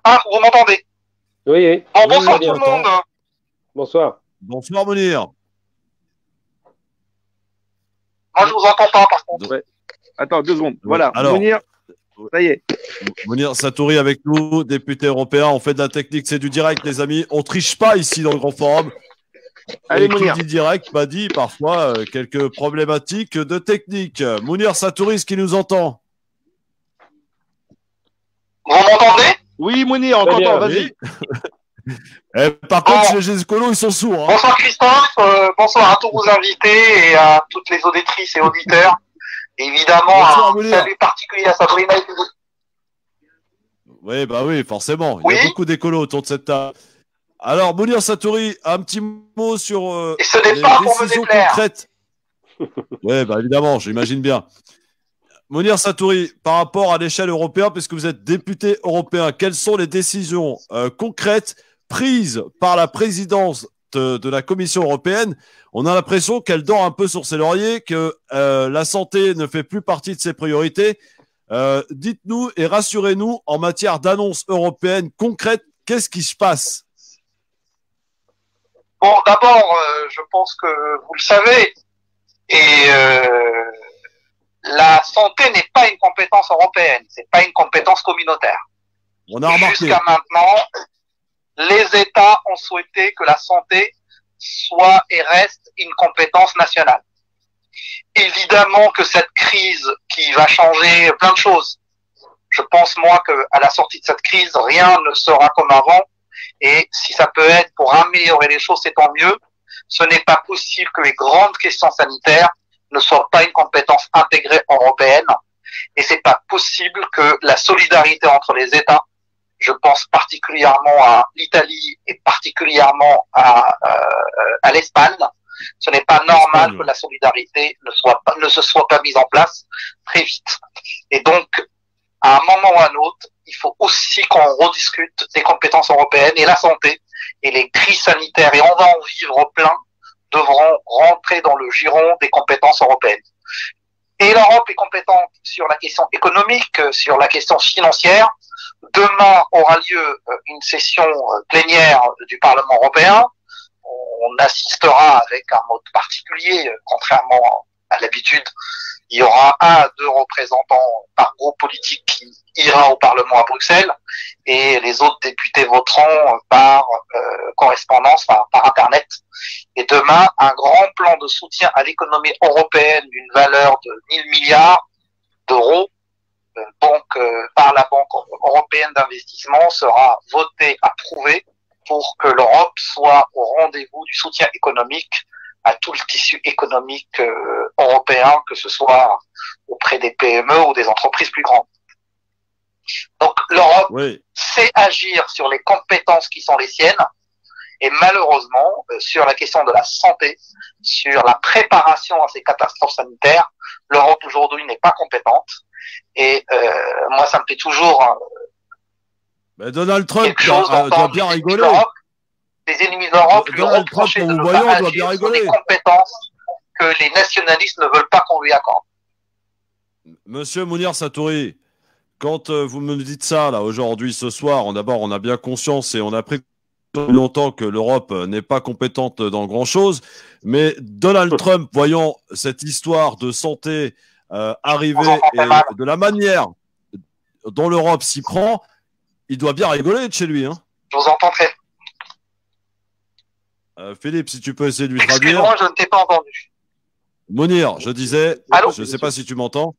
Ah, vous m'entendez? Oui. Bonsoir tout le monde. Bonsoir. Bonsoir, Mounir. Moi, je vous entends pas, par contre. Ouais. Attends, 2 secondes. Voilà, alors, Mounir, ça y est. Mounir Satouri avec nous, député européen. On fait de la technique, c'est du direct, les amis. On triche pas ici dans le grand forum. Allez, et qui Mounir. dit direct m'a dit parfois quelques problématiques de technique. Mounir Satouri, est-ce qu'il nous entend? Vous m'entendez? Oui, Mounir, on t'entend, vas-y. Par contre, les écolos, ils sont sourds. Hein. Bonsoir Christophe, bonsoir à tous vos invités et à toutes les auditrices et auditeurs. Et évidemment, bonsoir, un salut particulier à Sabrina. Oui, forcément. Il y a beaucoup d'écolos autour de cette table. Alors, Mounir Satouri, un petit mot sur et ce n'est les pas pour me décisions déplaire. concrètes. Oui, évidemment, j'imagine bien. Mounir Satouri, par rapport à l'échelle européenne, puisque vous êtes député européen, quelles sont les décisions concrètes prises par la présidence de la Commission européenne? On a l'impression qu'elle dort un peu sur ses lauriers, que la santé ne fait plus partie de ses priorités. Dites-nous et rassurez-nous en matière d'annonces européennes concrètes, qu'est-ce qui se passe? Bon, d'abord, je pense que vous le savez, et la santé n'est pas une compétence européenne, c'est pas une compétence communautaire. On a remarqué. Jusqu'à maintenant, les États ont souhaité que la santé soit et reste une compétence nationale. Évidemment que cette crise qui va changer plein de choses, je pense moi qu'à la sortie de cette crise, rien ne sera comme avant. Et si ça peut être pour améliorer les choses, c'est tant mieux. Ce n'est pas possible que les grandes questions sanitaires ne soient pas une compétence intégrée européenne. Et c'est pas possible que la solidarité entre les États, je pense particulièrement à l'Italie et particulièrement à l'Espagne, ce n'est pas normal que la solidarité ne se soit pas mise en place très vite. Et donc, à un moment ou à un autre, il faut aussi qu'on rediscute des compétences européennes et la santé et les crises sanitaires, et on va en vivre plein, devront rentrer dans le giron des compétences européennes. Et l'Europe est compétente sur la question économique, sur la question financière. Demain aura lieu une session plénière du Parlement européen. On assistera avec un mode particulier, contrairement à l'habitude. Il y aura 1 à 2 représentants par groupe politique qui ira au Parlement à Bruxelles et les autres députés voteront par correspondance, par Internet. Et demain, un grand plan de soutien à l'économie européenne d'une valeur de 1000 milliards d'euros par la Banque européenne d'investissement sera voté, approuvé pour que l'Europe soit au rendez-vous du soutien économique à tout le tissu économique européen, que ce soit auprès des PME ou des entreprises plus grandes. Donc l'Europe sait agir sur les compétences qui sont les siennes, et malheureusement, sur la question de la santé, sur la préparation à ces catastrophes sanitaires, l'Europe aujourd'hui n'est pas compétente. Et moi, ça me fait toujours Donald Trump doit bien rigoler. Les ennemis de l'Europe lui reprochent de ne pas agir sur des compétences que les nationalistes ne veulent pas qu'on lui accorde. Monsieur Mounir Satouri, quand vous me dites ça, là, aujourd'hui, ce soir, d'abord, on a bien conscience et on a pris longtemps que l'Europe n'est pas compétente dans grand-chose, mais Donald Trump, voyant cette histoire de santé arriver et de la manière dont l'Europe s'y prend, il doit bien rigoler de chez lui. Hein. Je vous entends très. Philippe, si tu peux essayer de lui traduire. Excuse-moi, je ne t'ai pas entendu. Mounir, je disais, allô, je ne sais pas si tu m'entends.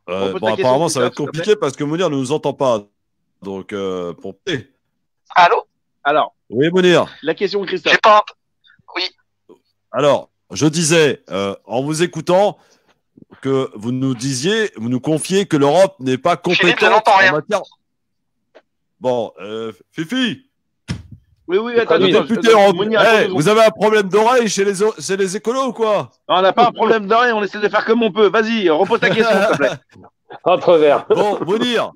Apparemment, ça va être compliqué parce que Mounir ne nous entend pas. Donc, pour allô? Alors. Oui, Mounir. La question, Christophe. J'ai pas. Oui. Alors, je disais, en vous écoutant, que vous nous confiez que l'Europe n'est pas compétente en matière. Bon, Fifi. Oui, attends. Vous avez un problème d'oreille chez les écolos ou quoi? Non, on n'a pas un problème d'oreille, on essaie de faire comme on peut. Vas-y, repose ta question, s'il te plaît. Entre verres. Bon, Mounir,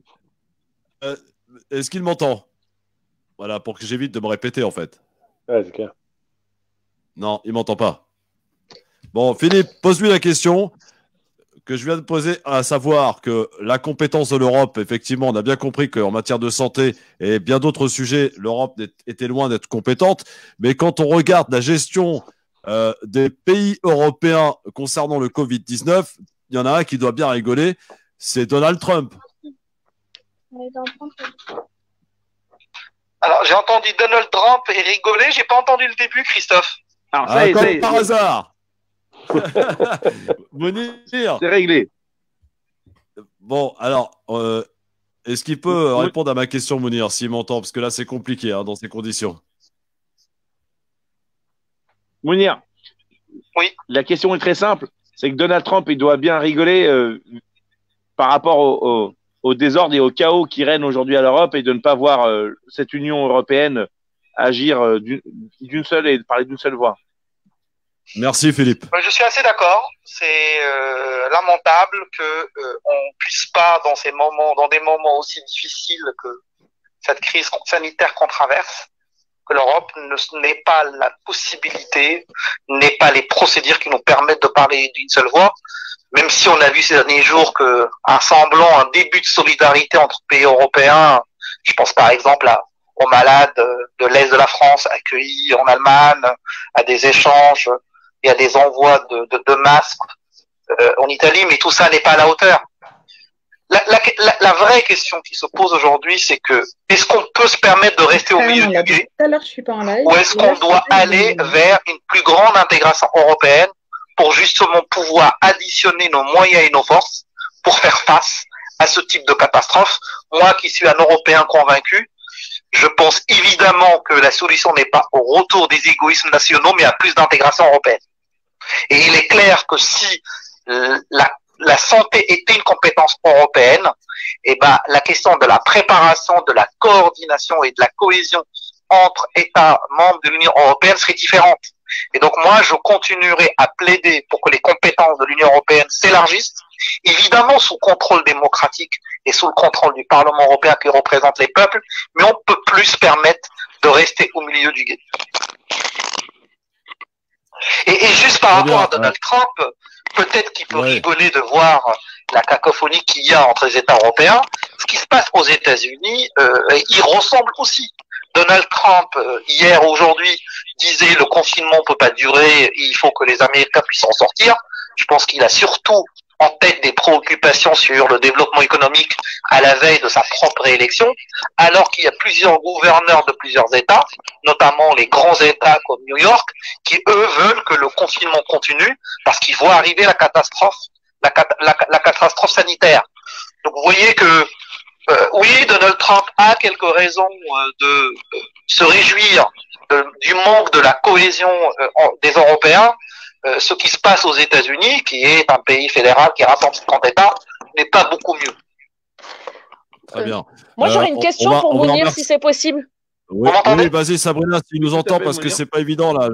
est-ce qu'il m'entend? Voilà, pour que j'évite de me répéter, en fait. Ouais, c'est clair. Non, il m'entend pas. Bon, Philippe, pose-lui la question que je viens de poser, à savoir que la compétence de l'Europe, effectivement, on a bien compris qu'en matière de santé et bien d'autres sujets, l'Europe était loin d'être compétente. Mais quand on regarde la gestion des pays européens concernant le Covid-19, il y en a un qui doit bien rigoler, c'est Donald Trump. Alors, j'ai entendu Donald Trump et rigoler, j'ai pas entendu le début, Christophe. Alors, ça comme par hasard. Mounir, c'est réglé. Bon, alors, est-ce qu'il peut répondre à ma question, Mounir, s'il m'entend? Parce que là, c'est compliqué dans ces conditions. Mounir, oui. La question est très simple. C'est que Donald Trump, il doit bien rigoler par rapport au désordre et au chaos qui règne aujourd'hui à l'Europe et de ne pas voir cette Union européenne agir d'une seule et parler d'une seule voix. Merci Philippe. Je suis assez d'accord. C'est lamentable que on puisse pas dans des moments aussi difficiles que cette crise sanitaire qu'on traverse, que l'Europe n'ait pas la possibilité, n'ait pas les procédures qui nous permettent de parler d'une seule voix. Même si on a vu ces derniers jours un début de solidarité entre pays européens. Je pense par exemple aux malades de l'Est de la France accueillis en Allemagne, à des échanges. Il y a des envois de masques en Italie, mais tout ça n'est pas à la hauteur. La vraie question qui se pose aujourd'hui, c'est que est-ce qu'on peut se permettre de rester au milieu du gué, ou est-ce qu'on doit aller vers une plus grande intégration européenne pour justement pouvoir additionner nos moyens et nos forces pour faire face à ce type de catastrophe? Moi qui suis un Européen convaincu, je pense évidemment que la solution n'est pas au retour des égoïsmes nationaux, mais à plus d'intégration européenne. Et il est clair que si la santé était une compétence européenne, la question de la préparation, de la coordination et de la cohésion entre États membres de l'Union européenne serait différente. Et donc moi, je continuerai à plaider pour que les compétences de l'Union européenne s'élargissent, évidemment sous contrôle démocratique et sous le contrôle du Parlement européen qui représente les peuples, mais on ne peut plus se permettre de rester au milieu du gué. Et juste par Très rapport bien, à Donald Trump, peut-être qu'il peut rigoler de voir la cacophonie qu'il y a entre les États européens. Ce qui se passe aux États-Unis, il ressemble aussi. Donald Trump, hier, aujourd'hui, disait le confinement peut pas durer, il faut que les Américains puissent en sortir. Je pense qu'il a surtout en tête des préoccupations sur le développement économique à la veille de sa propre élection, alors qu'il y a plusieurs gouverneurs de plusieurs États, notamment les grands États comme New York, qui eux veulent que le confinement continue parce qu'ils voient arriver la catastrophe, la catastrophe sanitaire. Donc vous voyez que oui, Donald Trump a quelques raisons de se réjouir du manque de la cohésion des Européens. Ce qui se passe aux États-Unis, qui est un pays fédéral qui rassemble 50 États, n'est pas beaucoup mieux. Très bien. Moi, j'aurais une question pour Mounir, si c'est possible. Oui, vas-y Sabrina, si tu nous entends, parce que c'est pas évident là,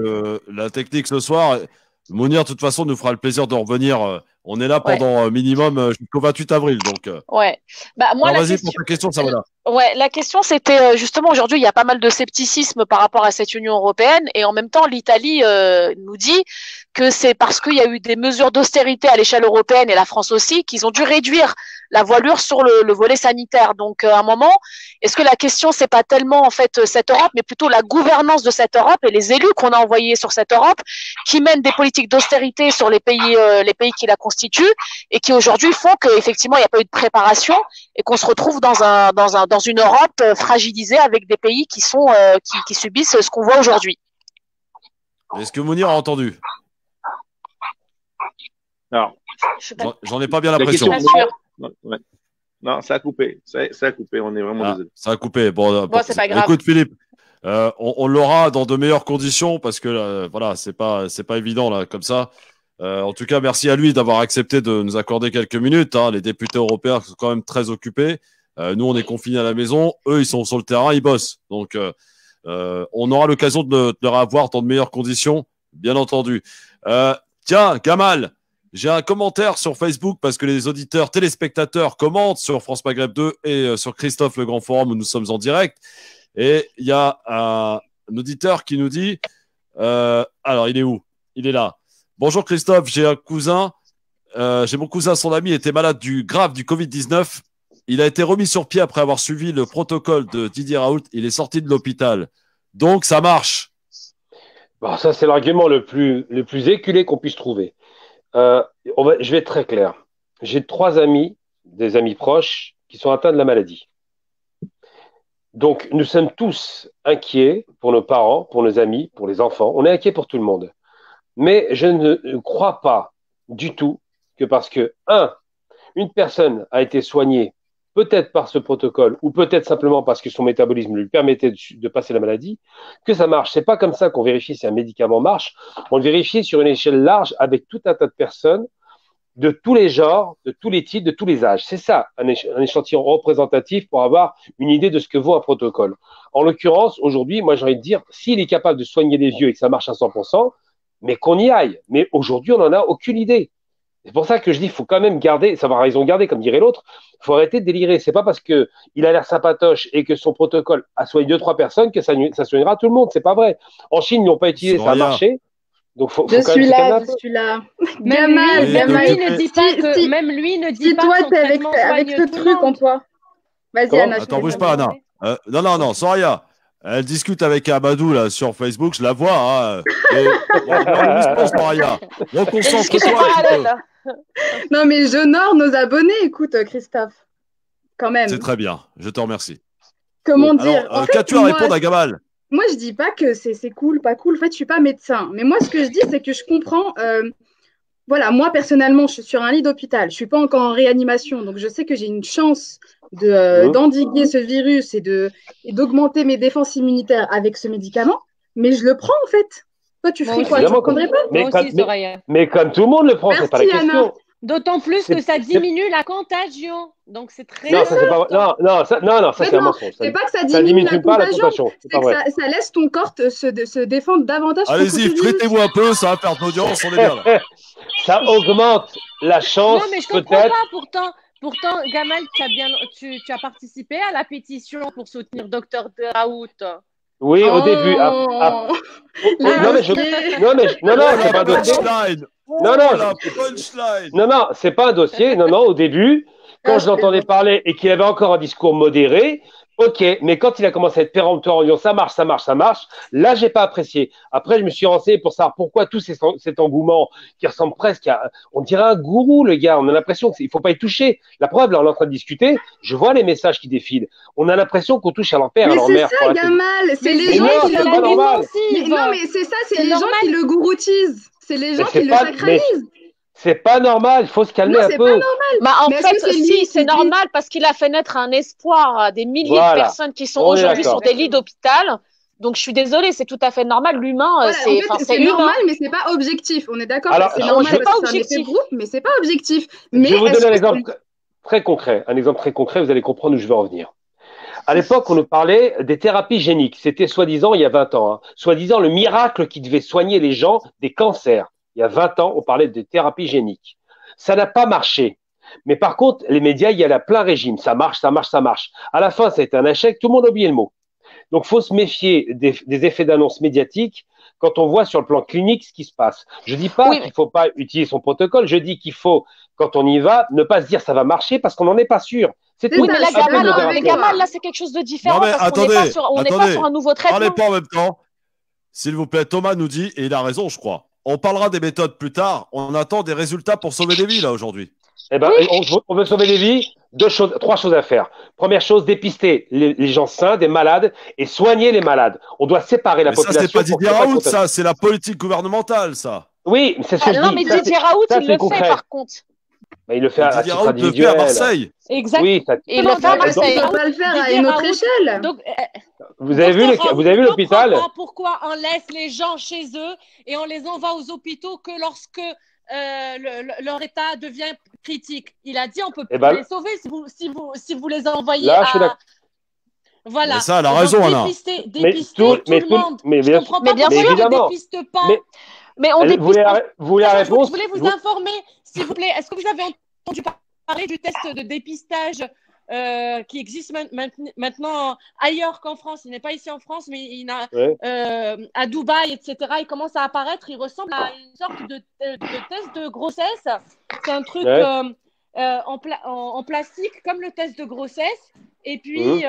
la technique ce soir. Mounir, de toute façon, nous fera le plaisir de revenir. On est là pendant minimum jusqu'au 28 avril. Donc, ouais. Bah, moi, vas-y pour ta question, Sabrina. Ouais, la question c'était justement aujourd'hui, il y a pas mal de scepticisme par rapport à cette Union européenne et en même temps, l'Italie nous dit que c'est parce qu'il y a eu des mesures d'austérité à l'échelle européenne et la France aussi qu'ils ont dû réduire la voilure sur le volet sanitaire. Donc, à un moment, est-ce que la question c'est pas tellement en fait cette Europe, mais plutôt la gouvernance de cette Europe et les élus qu'on a envoyés sur cette Europe qui mènent des politiques d'austérité sur les pays qui la constituent et qui aujourd'hui font qu'effectivement il n'y a pas eu de préparation et qu'on se retrouve dans une Europe fragilisée avec des pays qui sont qui subissent ce qu'on voit aujourd'hui. Est-ce que Mounir a entendu? Non. J'en ai pas bien l'impression. Non, ça a coupé. Ça a coupé. On est vraiment désolé. Ça a coupé. Bon, c'est pas grave. Écoute, Philippe, on l'aura dans de meilleures conditions parce que voilà, c'est pas évident là comme ça. En tout cas, merci à lui d'avoir accepté de nous accorder quelques minutes. Hein. Les députés européens sont quand même très occupés. Nous, on est confinés à la maison. Eux, ils sont sur le terrain, ils bossent. Donc, on aura l'occasion de leur avoir dans de meilleures conditions, bien entendu. Tiens, Gamal, j'ai un commentaire sur Facebook parce que les auditeurs téléspectateurs commentent sur France Maghreb 2 et sur Christophe Le Grand Forum où nous sommes en direct. Et il y a un auditeur qui nous dit alors, il est où? Il est là. Bonjour Christophe, j'ai mon cousin, son ami était malade grave du Covid-19. Il a été remis sur pied après avoir suivi le protocole de Didier Raoult. Il est sorti de l'hôpital. Donc, ça marche. Bon, ça, c'est l'argument le plus éculé qu'on puisse trouver. Je vais être très clair. J'ai 3 amis, des amis proches, qui sont atteints de la maladie. Donc, nous sommes tous inquiets pour nos parents, pour nos amis, pour les enfants. On est inquiets pour tout le monde. Mais je ne crois pas du tout que parce que, une personne a été soignée peut-être par ce protocole ou peut-être simplement parce que son métabolisme lui permettait de passer la maladie, que ça marche. C'est pas comme ça qu'on vérifie si un médicament marche. On le vérifie sur une échelle large avec tout un tas de personnes de tous les genres, de tous les types, de tous les âges. C'est ça, un échantillon représentatif pour avoir une idée de ce que vaut un protocole. En l'occurrence, aujourd'hui, moi j'ai envie de dire, s'il est capable de soigner les vieux et que ça marche à 100%, mais qu'on y aille. Mais aujourd'hui, on n'en a aucune idée. C'est pour ça que je dis, il faut quand même garder, savoir raison garder, comme dirait l'autre. Il faut arrêter de délirer. C'est pas parce que il a l'air sympatoche et que son protocole a soigné 2-3 personnes que ça soignera tout le monde. C'est pas vrai. En Chine, ils n'ont pas utilisé, ça a marché. Donc je suis là. Gamal, même lui ne dit pas. Si toi, t'es avec ce truc en toi. Vas-y, Anna. Attends, bouge pas, Anna. Non, Soraya. Elle discute avec Amadou là sur Facebook, je la vois. Hein. Soraya. Reconcentre-toi. Non, mais j'honore nos abonnés, écoute, Christophe. Quand même. C'est très bien, je te remercie. Comment dire qu'as-tu à répondre à Gamal? Moi, je dis pas que c'est cool, pas cool. En fait, je suis pas médecin. Mais moi, ce que je dis, c'est que je comprends. Voilà, moi, personnellement, je suis sur un lit d'hôpital. Je suis pas encore en réanimation. Donc, je sais que j'ai une chance d'endiguer ce virus et d'augmenter mes défenses immunitaires avec ce médicament. Mais je le prends, en fait. Toi, tu ferais quoi? Tu ne prendrais pas? Mais comme tout le monde le prend, c'est pas la question. D'autant plus que ça diminue la contagion. Donc, c'est très non, ça, c'est un mensonge. C'est pas que ça diminue la contagion. C'est que ça laisse ton corps se défendre davantage. Allez-y, frétez-vous un peu, ça va perdre l'audience, on est bien là. Ça augmente la chance, non, mais je peut-être. Comprends pas, pourtant, Gamal, tu as participé à la pétition pour soutenir Dr Raoult. Oui, au début. Non, c'est pas un dossier. Non, c'est pas un dossier. Non, au début, quand je l'entendais parler et qu'il avait encore un discours modéré, ok, mais quand il a commencé à être péremptoire en disant ça marche, là, j'ai pas apprécié. Après, je me suis renseigné pour savoir pourquoi tout cet engouement qui ressemble presque à, on dirait un gourou, le gars. On a l'impression qu'il faut pas y toucher. La preuve, là, on est en train de discuter. Je vois les messages qui défilent. On a l'impression qu'on touche à l'enfer, mais à leur mère. C'est ça, Gamal. C'est les gens qui le gouroutisent. Non, mais c'est ça, c'est les gens qui le gouroutisent. C'est les gens qui le sacralisent. C'est pas normal, il faut se calmer un peu. C'est pas normal. Bah, en fait, si, c'est normal parce qu'il a fait naître un espoir à des milliers de personnes qui sont aujourd'hui sur des lits d'hôpital. Donc, je suis désolée, c'est tout à fait normal. L'humain, c'est normal, mais c'est pas objectif. On est d'accord. C'est normal parce que c'est un effet groupe, mais c'est pas objectif. Je vais vous donner un exemple très concret. Un exemple très concret, vous allez comprendre où je veux en venir. À l'époque, on nous parlait des thérapies géniques. C'était soi-disant, il y a 20 ans, soi-disant le miracle qui devait soigner les gens des cancers. Il y a 20 ans, on parlait de thérapie génique. Ça n'a pas marché. Mais par contre, les médias, il y a plein régime. Ça marche. À la fin, ça a été un échec. Tout le monde a oublié le mot. Donc, faut se méfier des effets d'annonce médiatique quand on voit sur le plan clinique ce qui se passe. Je dis pas qu'il faut pas utiliser son protocole. Je dis qu'il faut, quand on y va, ne pas se dire ça va marcher parce qu'on n'en est pas sûr. C'est tout. Mais là, Gamal, là, c'est quelque chose de différent. Non, mais parce qu'on n'est pas sur un nouveau traitement. Parlez pas en même temps. S'il vous plaît, Thomas nous dit, et il a raison, je crois. On parlera des méthodes plus tard. On attend des résultats pour sauver des vies, là, aujourd'hui. Eh ben, on veut sauver des vies. Trois choses à faire. Première chose, dépister les gens sains, des malades, et soigner les malades. On doit séparer la population. Ça, c'est pas Didier Raoult, ça. C'est la politique gouvernementale, ça. Oui, c'est ce que je dis. Non, mais Didier Raoult, il le fait, par contre. Mais il le fait à titre individuel. Il le fait à Marseille. Exact. Oui, il le fait à Marseille. On ne peut pas le faire à une autre échelle. Donc, vous avez vu l'hôpital? Pourquoi on laisse les gens chez eux et on les envoie aux hôpitaux que lorsque leur état devient critique? Il a dit on peut pas les sauver si vous les envoyez là, je suis d'accord. Voilà. Mais ça, elle a raison, Anna. Dépister tout le monde. Je comprends pas pourquoi on ne dépiste pas. Mais on dépiste pas. Vous voulez la réponse? Je voulais vous informer, s'il vous plaît. Est-ce que vous avez entendu parler du test de dépistage qui existe maintenant ailleurs qu'en France? Il n'est pas ici en France, mais à Dubaï, etc. Il commence à apparaître. Il ressemble à une sorte de test de grossesse. C'est un truc en plastique, comme le test de grossesse. Et puis,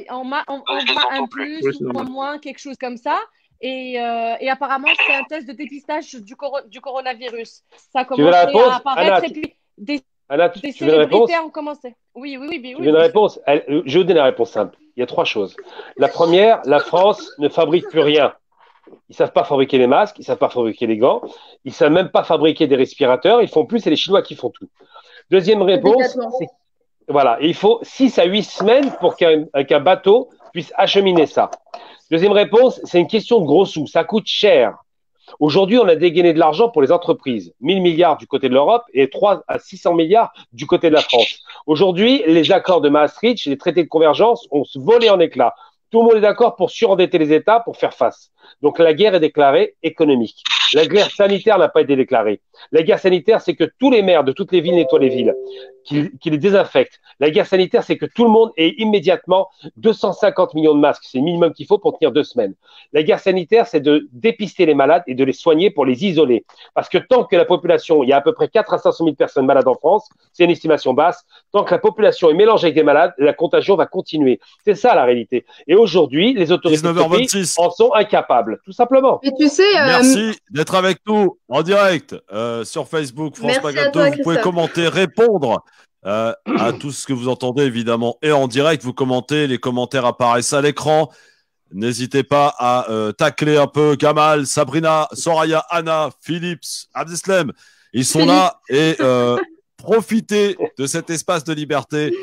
on m'a un plus ou un moins, quelque chose comme ça. Et apparemment, c'est un test de dépistage du coronavirus. Ça a commencé à apparaître et puis des célébrités ont commencé. Oui. Tu veux une réponse? Je vais vous donner la réponse simple. Il y a 3 choses. La première, la France ne fabrique plus rien. Ils ne savent pas fabriquer les masques, ils ne savent pas fabriquer les gants, ils ne savent même pas fabriquer des respirateurs. Ils font plus, c'est les Chinois qui font tout. Deuxième réponse, voilà, il faut 6 à 8 semaines pour qu'un bateau puisse acheminer ça. Deuxième réponse, c'est une question de gros sous. Ça coûte cher. Aujourd'hui, on a dégainé de l'argent pour les entreprises. 1000 milliards du côté de l'Europe et 3 à 600 milliards du côté de la France. Aujourd'hui, les accords de Maastricht, les traités de convergence ont volé en éclats. Tout le monde est d'accord pour surendetter les États pour faire face. Donc la guerre est déclarée économique. La guerre sanitaire n'a pas été déclarée. La guerre sanitaire, c'est que tous les maires de toutes les villes nettoient les villes, qu'ils les désinfectent. La guerre sanitaire, c'est que tout le monde ait immédiatement 250 millions de masques. C'est le minimum qu'il faut pour tenir 2 semaines. La guerre sanitaire, c'est de dépister les malades et de les soigner pour les isoler. Parce que tant que la population, il y a à peu près 4 à 500 000 personnes malades en France, c'est une estimation basse, tant que la population est mélangée avec des malades, la contagion va continuer. C'est ça la réalité. Et aujourd'hui, les autorités en sont incapables, tout simplement. Et tu sais, merci d'être avec nous en direct sur Facebook, France Pagato. Vous pouvez commenter, répondre à tout ce que vous entendez, évidemment. Et en direct, vous commentez, les commentaires apparaissent à l'écran. N'hésitez pas à tacler un peu Gamal, Sabrina, Soraya, Anna, Philips, Abdeslam. Ils sont là et profitez de cet espace de liberté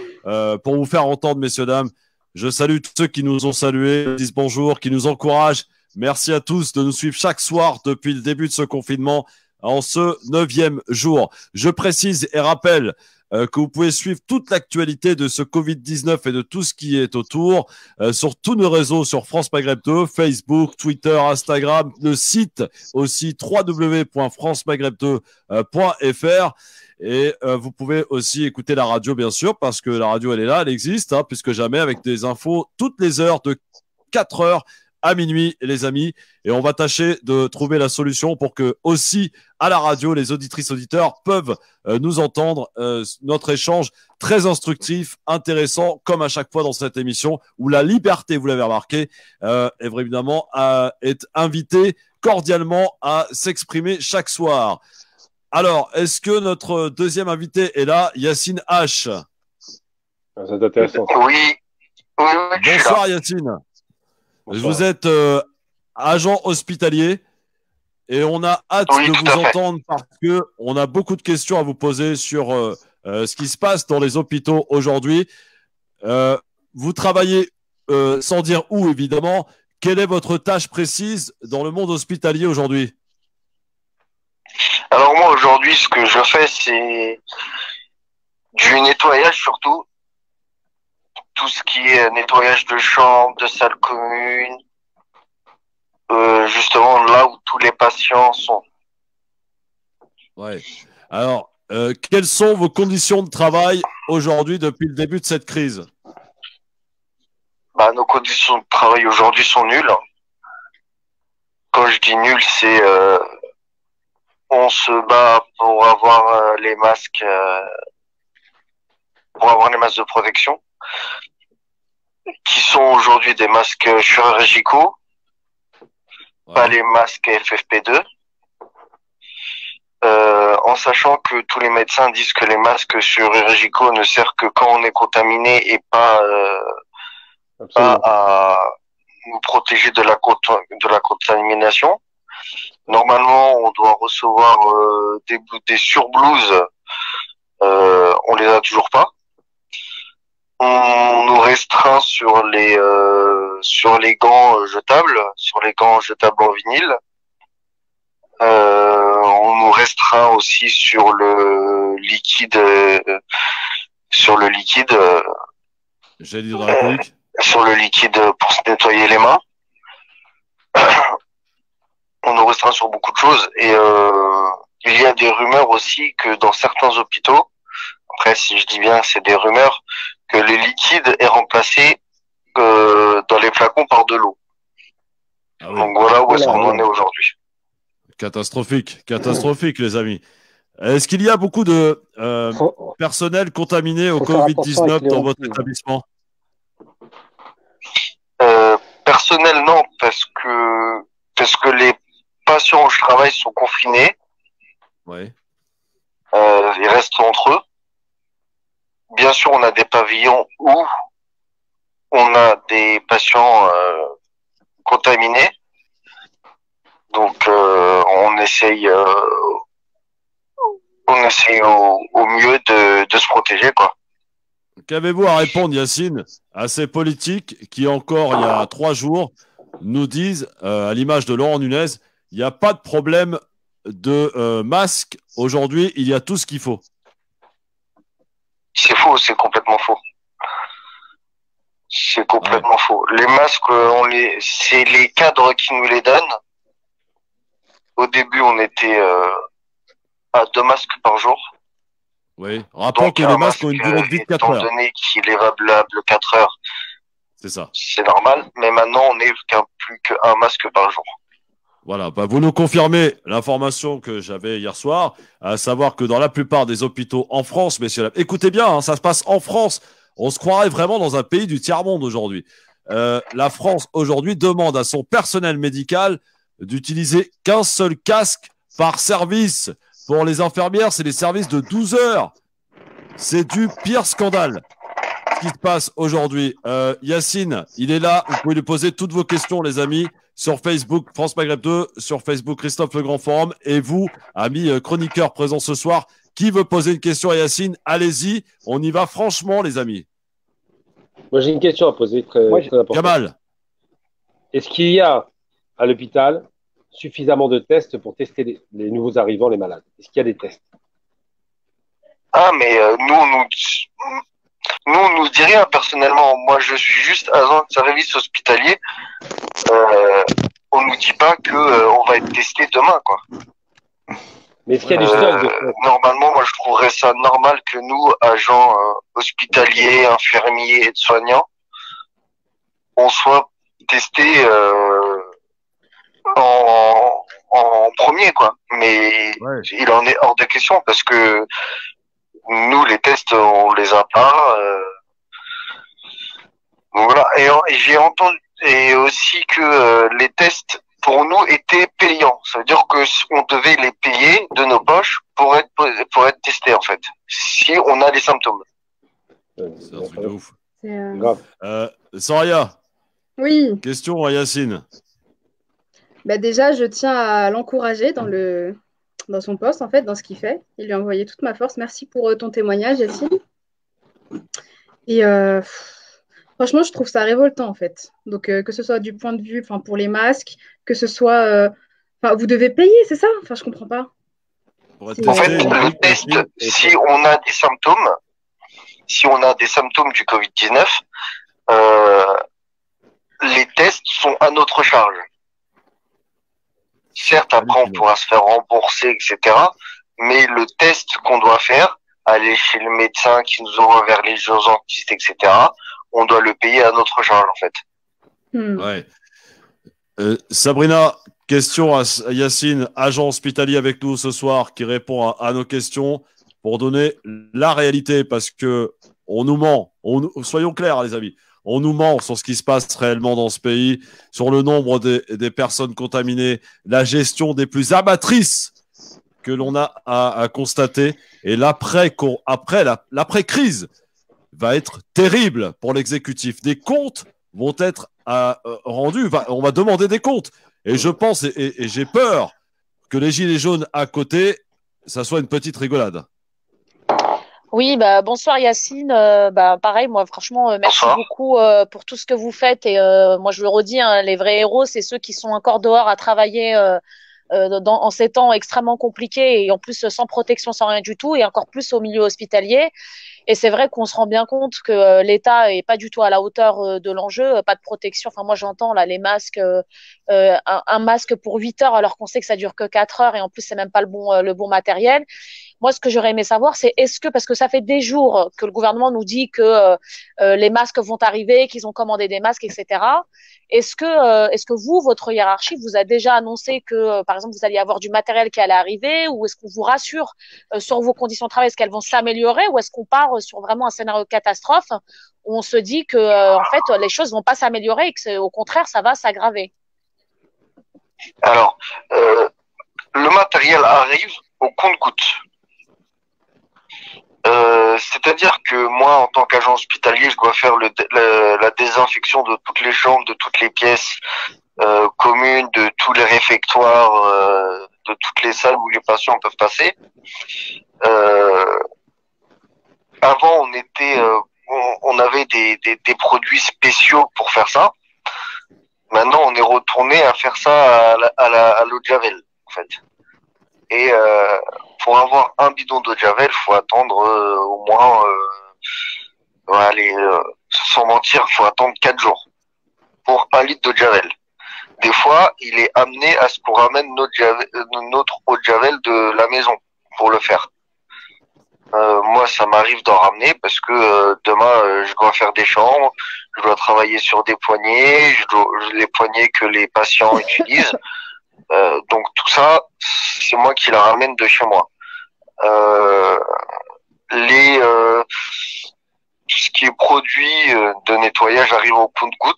pour vous faire entendre, messieurs, dames. Je salue tous ceux qui nous ont salués, qui disent bonjour, qui nous encouragent. Merci à tous de nous suivre chaque soir depuis le début de ce confinement en ce 9e jour. Je précise et rappelle que vous pouvez suivre toute l'actualité de ce Covid-19 et de tout ce qui est autour sur tous nos réseaux, sur France Maghreb 2, Facebook, Twitter, Instagram, le site aussi www.francemaghreb2.fr. Et vous pouvez aussi écouter la radio, bien sûr, parce que la radio, elle est là, elle existe, hein, plus que jamais, avec des infos toutes les heures, de 4 heures à minuit, les amis. Et on va tâcher de trouver la solution pour que aussi, à la radio, les auditrices, auditeurs peuvent nous entendre. Notre échange très instructif, intéressant, comme à chaque fois dans cette émission, où la liberté, vous l'avez remarqué, évidemment, est invitée cordialement à s'exprimer chaque soir. Alors, est-ce que notre deuxième invité est là, Yacine H? C'est intéressant. Oui. Bonsoir Yacine. Bonsoir. Vous êtes agent hospitalier et on a hâte de vous entendre parce que on a beaucoup de questions à vous poser sur ce qui se passe dans les hôpitaux aujourd'hui. Vous travaillez, sans dire où évidemment, quelle est votre tâche précise dans le monde hospitalier aujourd'hui? Alors moi aujourd'hui ce que je fais c'est du nettoyage surtout. Tout ce qui est nettoyage de chambres, de salles communes, justement là où tous les patients sont. Ouais. Alors, quelles sont vos conditions de travail aujourd'hui depuis le début de cette crise? Nos conditions de travail aujourd'hui sont nulles. Quand je dis nulles, c'est on se bat pour avoir les masques, de protection, qui sont aujourd'hui des masques chirurgicaux, pas les masques FFP2, en sachant que tous les médecins disent que les masques chirurgicaux ne servent que quand on est contaminé et pas à nous protéger de la contamination. Normalement, on doit recevoir des surblouses, on les a toujours pas. On nous restreint sur les gants jetables, en vinyle. On nous restreint aussi sur le liquide, gel hydroalcoolique. Sur le liquide pour se nettoyer les mains. On nous restreint sur beaucoup de choses et il y a des rumeurs aussi que dans certains hôpitaux, après si je dis bien c'est des rumeurs, que le liquide est remplacé dans les flacons par de l'eau. Ah oui. Donc voilà où est-ce qu'on en est aujourd'hui. Catastrophique les amis. Est-ce qu'il y a beaucoup de personnel contaminé au Covid-19 dans votre établissement? Personnel non, parce que les patients où je travaille sont confinés. Ouais. Ils restent entre eux. Bien sûr, on a des pavillons où on a des patients contaminés. Donc, on essaye au mieux de se protéger, quoi. Qu'avez-vous à répondre, Yacine, à ces politiques qui, encore il y a 3 jours, nous disent, à l'image de Laurent Nunez, il n'y a pas de problème de masque. Aujourd'hui, il y a tout ce qu'il faut. C'est faux, c'est complètement faux. C'est complètement faux. Les masques, c'est les cadres qui nous les donnent. Au début, on était à 2 masques par jour. Oui, rappelons que les masques ont une durée de vie de 4 heures. Étant donné qu'il est valable 4 heures, c'est ça. C'est normal, mais maintenant, on n'est plus qu'un masque par jour. Voilà, vous nous confirmez l'information que j'avais hier soir, à savoir que dans la plupart des hôpitaux en France, messieurs, écoutez bien, hein, ça se passe en France, on se croirait vraiment dans un pays du tiers-monde aujourd'hui. La France, aujourd'hui, demande à son personnel médical d'utiliser qu'un seul casque par service. Pour les infirmières, c'est des services de 12 heures. C'est du pire scandale. Ce qui se passe aujourd'hui. Yacine, il est là. Vous pouvez lui poser toutes vos questions, les amis, sur Facebook, France Maghreb 2, sur Facebook, Christophe Le Grand Forum. Et vous, amis chroniqueurs présents ce soir, qui veut poser une question à Yacine? Allez-y, on y va franchement, les amis. Moi, j'ai une question à poser très importante. Kamal. Est-ce qu'il y a à l'hôpital suffisamment de tests pour tester les nouveaux arrivants, les malades? Est-ce qu'il y a des tests? Ah, mais on nous dit rien personnellement. Moi, je suis juste agent de service hospitalier. On nous dit pas que on va être testé demain, quoi. Mais est-ce qu'il y a du stock Normalement, moi, je trouverais ça normal que nous, agents hospitaliers, infirmiers et soignants, on soit testés en premier, quoi. Mais il en est hors de question parce que nous, les tests, on les a pas. Donc voilà. Et j'ai entendu et aussi que les tests pour nous étaient payants. Ça veut dire que on devait les payer de nos poches pour être testé en fait. Si on a des symptômes. C'est un truc de ouf. Grave. Soraya. Oui. Question à Yacine. Bah déjà, je tiens à l'encourager dans son poste, en fait, dans ce qu'il fait, et lui envoyer toute ma force. Merci pour ton témoignage, Yacine. Et franchement, je trouve ça révoltant, en fait. Donc, que ce soit du point de vue, pour les masques, que ce soit... vous devez payer, c'est ça? Enfin, je comprends pas. En fait, le test, si on a des symptômes du Covid-19, les tests sont à notre charge. Certes, après, on pourra se faire rembourser, etc. Mais le test qu'on doit faire, aller chez le médecin qui nous envoie vers les urgentistes, etc., on doit le payer à notre charge, en fait. Ouais. Sabrina, question à Yacine, agent hospitalier avec nous ce soir, qui répond à nos questions pour donner la réalité, parce que on nous ment. Soyons clairs, les amis. On nous ment sur ce qui se passe réellement dans ce pays, sur le nombre des personnes contaminées, la gestion des plus amatrices que l'on a à constater. Et l'après-crise va être terrible pour l'exécutif. Des comptes vont être rendus. On va demander des comptes. Et je pense, et j'ai peur, que les Gilets jaunes à côté, ça soit une petite rigolade. Oui, bonsoir Yacine. Pareil, moi franchement, merci beaucoup pour tout ce que vous faites. Et moi je le redis, hein, les vrais héros, c'est ceux qui sont encore dehors à travailler en ces temps extrêmement compliqués et en plus sans protection, sans rien du tout, et encore plus au milieu hospitalier. Et c'est vrai qu'on se rend bien compte que l'État est pas du tout à la hauteur de l'enjeu, pas de protection. Enfin, moi, j'entends là les masques, un masque pour 8 heures alors qu'on sait que ça dure que 4 heures et en plus, c'est même pas le bon matériel. Moi, ce que j'aurais aimé savoir, c'est parce que ça fait des jours que le gouvernement nous dit que les masques vont arriver, qu'ils ont commandé des masques, etc. Est-ce que vous, votre hiérarchie, vous a déjà annoncé que, par exemple, vous alliez avoir du matériel qui allait arriver, ou est-ce qu'on vous rassure sur vos conditions de travail, est-ce qu'elles vont s'améliorer, ou est-ce qu'on part sur vraiment un scénario de catastrophe où on se dit que, en fait, les choses vont pas s'améliorer et que, au contraire, ça va s'aggraver? Alors, le matériel arrive au compte-gouttes. C'est-à-dire que moi, en tant qu'agent hospitalier, je dois faire la désinfection de toutes les chambres, de toutes les pièces communes, de tous les réfectoires, de toutes les salles où les patients peuvent passer. Avant, on avait des produits spéciaux pour faire ça. Maintenant, on est retourné à faire ça à l'eau de Javel, en fait. Et pour avoir un bidon d'eau de Javel, faut attendre au moins, sans mentir, faut attendre 4 jours pour 1 litre d'eau de Javel. Des fois, il est amené à ce qu'on ramène notre eau de Javel de la maison pour le faire. Moi, ça m'arrive d'en ramener parce que demain, je dois faire des chambres, je dois travailler sur des poignées, les poignées que les patients utilisent. Donc tout ça, c'est moi qui la ramène de chez moi. Tout ce qui est produit de nettoyage arrive au compte-gouttes.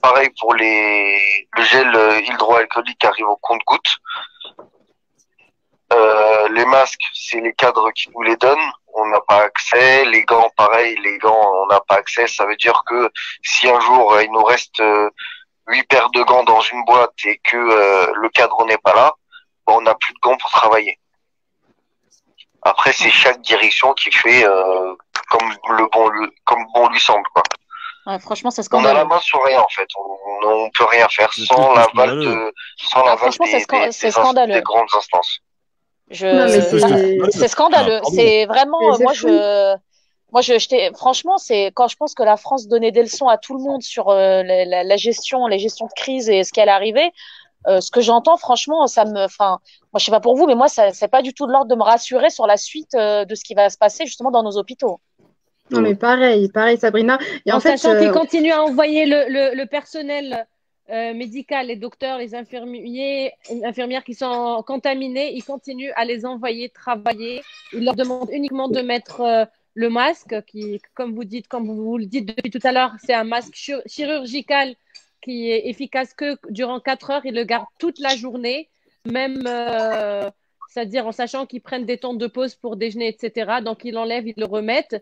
Pareil pour le gel hydroalcoolique arrive au compte-gouttes. Les masques, c'est les cadres qui nous les donnent. On n'a pas accès. Les gants, pareil, les gants, on n'a pas accès. Ça veut dire que si un jour il nous reste 8 paires de gants dans une boîte et que le cadre n'est pas là, on n'a plus de gants pour travailler. Après, c'est chaque direction qui fait comme bon lui semble, quoi. Ouais, franchement, c'est On a scandaleux. la main sur rien, en fait. On peut rien faire sans l'aval des grandes instances. Non, mais C'est scandaleux. Ah, pardon. C'est vraiment, C'est fou. franchement, c'est quand je pense que la France donnait des leçons à tout le monde sur la gestion, les gestions de crise et ce qui allait arriver. Ce que j'entends, franchement, moi, je sais pas pour vous, mais moi, c'est pas du tout de l'ordre de me rassurer sur la suite de ce qui va se passer justement dans nos hôpitaux. Non, mais pareil, Sabrina. Et En en fait, sachant qu'ils continuent à envoyer le personnel médical, les docteurs, les infirmières qui sont contaminés, ils continuent à les envoyer travailler. Ils leur demandent uniquement de mettre le masque, qui, comme vous le dites depuis tout à l'heure, c'est un masque chirurgical qui est efficace que durant 4 heures. Ils le gardent toute la journée, même, c'est-à-dire en sachant qu'ils prennent des temps de pause pour déjeuner, etc. Donc, ils l'enlèvent, ils le remettent.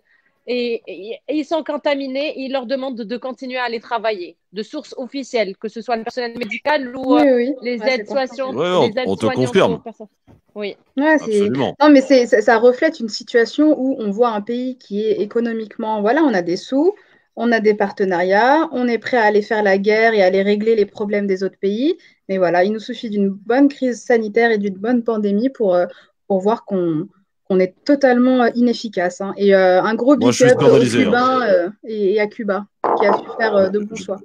Et ils sont contaminés et ils leur demandent de continuer à aller travailler, de source officielle, que ce soit le personnel médical ou oui. les Ouais, aides-soignantes. On te confirme. Oui. Ouais, Absolument. Non, mais ça reflète une situation où on voit un pays qui est économiquement, voilà, on a des sous, on a des partenariats, on est prêt à aller faire la guerre et à aller régler les problèmes des autres pays. Mais voilà, il nous suffit d'une bonne crise sanitaire et d'une bonne pandémie pour voir qu'on est totalement inefficace. Hein. Et un gros Moi, big je suis up aux scandalisé, Cubains et à Cuba, qui a su faire de bons choix.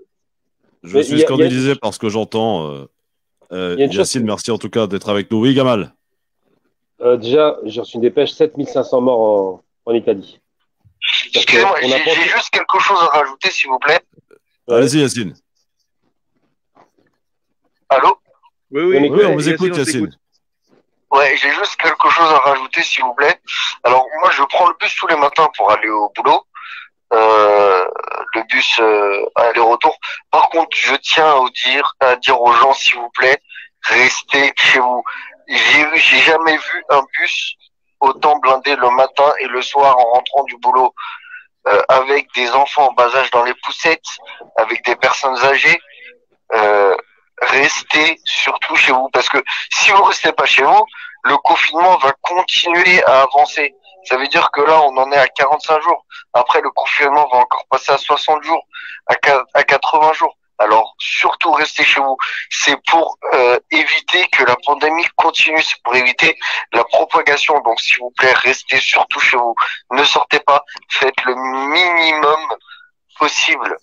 Je suis scandalisé par ce que j'entends. Yacine, merci en tout cas d'être avec nous. Oui, Gamal. Déjà, j'ai reçu une dépêche, 7500 morts en Italie. Excusez-moi, j'ai juste quelque chose à rajouter, s'il vous plaît. Allez-y, Yacine. Allô? Oui, on vous écoute, Yacine. Ouais, j'ai juste quelque chose à rajouter, s'il vous plaît. Alors, moi, je prends le bus tous les matins pour aller au boulot. Le bus aller-retour. Par contre, je tiens à dire aux gens, s'il vous plaît, restez chez vous. J'ai jamais vu un bus autant blindé le matin et le soir en rentrant du boulot, avec des enfants en bas âge dans les poussettes, avec des personnes âgées. Restez surtout chez vous, parce que si vous restez pas chez vous, le confinement va continuer à avancer. Ça veut dire que là, on en est à 45 jours. Après, le confinement va encore passer à 60 jours, à 80 jours. Alors, surtout, restez chez vous. C'est pour éviter que la pandémie continue, c'est pour éviter la propagation. Donc, s'il vous plaît, restez surtout chez vous. Ne sortez pas, faites le minimum possible.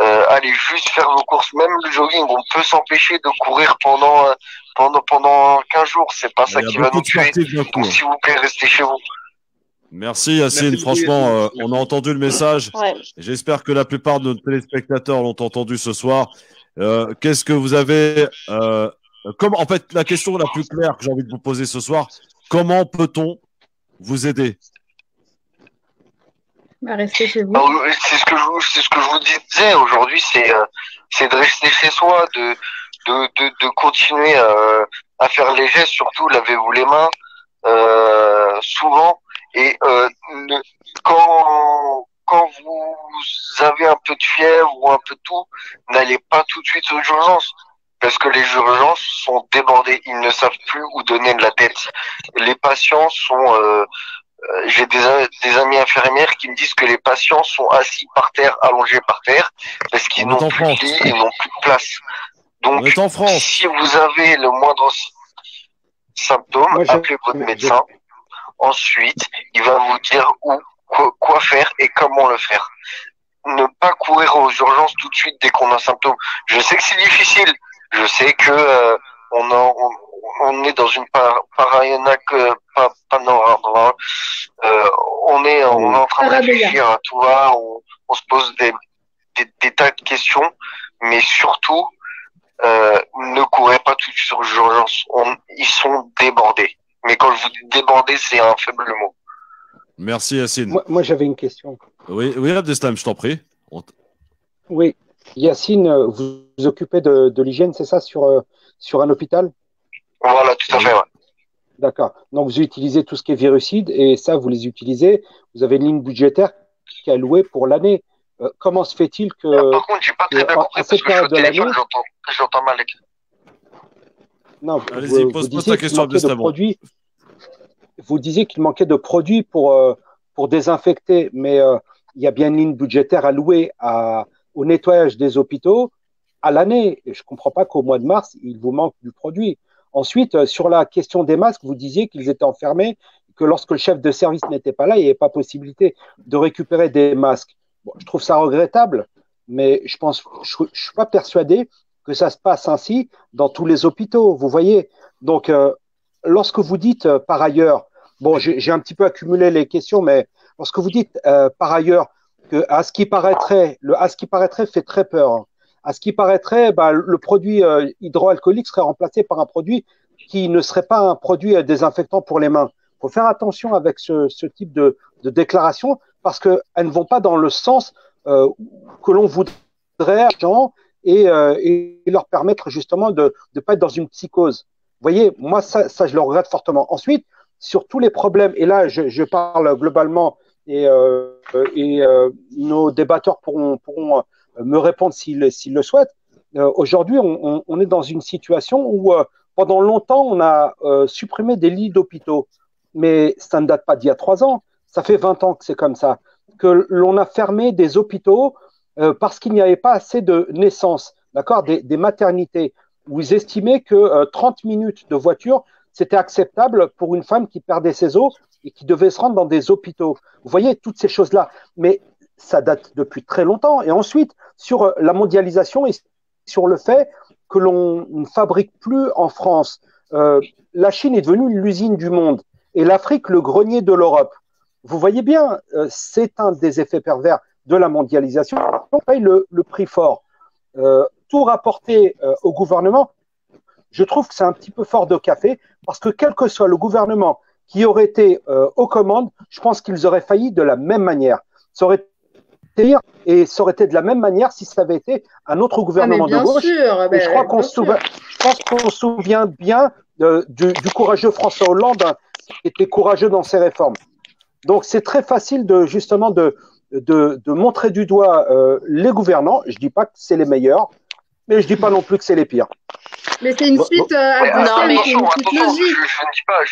Allez juste faire vos courses, même le jogging, on peut s'empêcher de courir pendant 15 jours, c'est pas ça qui va nous tuer. Donc s'il vous plaît, restez chez vous. Merci Yacine, franchement, on a entendu le message. Ouais. J'espère que la plupart de nos téléspectateurs l'ont entendu ce soir. Qu'est-ce que vous avez en fait, la question la plus claire que j'ai envie de vous poser ce soir, comment peut-on vous aider? Restez chez vous. C'est ce que je vous disais aujourd'hui, c'est de rester chez soi, de continuer à faire les gestes, surtout lavez-vous les mains souvent, et quand vous avez un peu de fièvre ou un peu de tout, n'allez pas tout de suite aux urgences, parce que les urgences sont débordées, ils ne savent plus où donner de la tête. Les patients sont j'ai des amis infirmières qui me disent que les patients sont assis par terre, allongés par terre, parce qu'ils n'ont plus de lit, ils n'ont plus de place. Donc, si vous avez le moindre symptôme, appelez votre médecin. Ensuite, il va vous dire quoi faire et comment le faire. Ne pas courir aux urgences tout de suite dès qu'on a un symptôme. Je sais que c'est difficile. Je sais que on est dans une panorama. On est en train de réfléchir à tout va. On se pose des tas de questions, mais surtout, ne courez pas tout de suite aux urgences. Ils sont débordés. Mais quand je vous dis débordés, c'est un faible mot. Merci Yacine. Moi j'avais une question. Oui, Abdeslam, je t'en prie. Oui, Yacine, vous vous occupez de l'hygiène, c'est ça, sur un hôpital? Voilà, tout à fait, ouais. D'accord. Donc, vous utilisez tout ce qui est virucide et ça, vous les utilisez. Vous avez une ligne budgétaire qui est allouée pour l'année. Comment se fait-il que. Par contre, j'ai pas très bien compris parce que je suis au téléphone, j'entends mal. Non, allez-y, pose ta question, Abdeslam. Vous disiez qu'il manquait de produits pour désinfecter, mais il y a bien une ligne budgétaire allouée au nettoyage des hôpitaux à l'année. Et je ne comprends pas qu'au mois de mars, il vous manque du produit. Ensuite, sur la question des masques, vous disiez qu'ils étaient enfermés, que lorsque le chef de service n'était pas là, il n'y avait pas possibilité de récupérer des masques. Bon, je trouve ça regrettable, mais je suis pas persuadé que ça se passe ainsi dans tous les hôpitaux. Vous voyez. Donc, lorsque vous dites par ailleurs, bon, j'ai un petit peu accumulé les questions, mais lorsque vous dites par ailleurs que à ce qui paraîtrait fait très peur. Hein. À ce qui paraîtrait, le produit hydroalcoolique serait remplacé par un produit qui ne serait pas un produit désinfectant pour les mains. Il faut faire attention avec ce type de déclaration parce qu'elles ne vont pas dans le sens que l'on voudrait à gens et leur permettre justement de ne pas être dans une psychose. Vous voyez, moi, ça, je le regrette fortement. Ensuite, sur tous les problèmes, et là, je parle globalement et nos débatteurs pourront me répondre s'ils le souhaitent. Aujourd'hui, on est dans une situation où pendant longtemps, on a supprimé des lits d'hôpitaux. Mais ça ne date pas d'il y a 3 ans. Ça fait 20 ans que c'est comme ça. Que l'on a fermé des hôpitaux parce qu'il n'y avait pas assez de naissances, d'accord, des maternités, où ils estimaient que 30 minutes de voiture, c'était acceptable pour une femme qui perdait ses os et qui devait se rendre dans des hôpitaux. Vous voyez, toutes ces choses-là. Mais ça date depuis très longtemps. Et ensuite, sur la mondialisation et sur le fait que l'on ne fabrique plus en France. La Chine est devenue l'usine du monde et l'Afrique le grenier de l'Europe. Vous voyez bien, c'est un des effets pervers de la mondialisation. On paye le prix fort. Tout rapporter au gouvernement, je trouve que c'est un petit peu fort de café parce que quel que soit le gouvernement qui aurait été aux commandes, je pense qu'ils auraient failli de la même manière. Ça aurait et ça aurait été de la même manière si ça avait été un autre gouvernement de gauche. Et je pense qu'on se souvient bien du courageux François Hollande qui était courageux dans ses réformes. Donc c'est très facile justement de montrer du doigt les gouvernants. Je dis pas que c'est les meilleurs, mais je dis pas non plus que c'est les pires. Mais c'est une suite logique. Je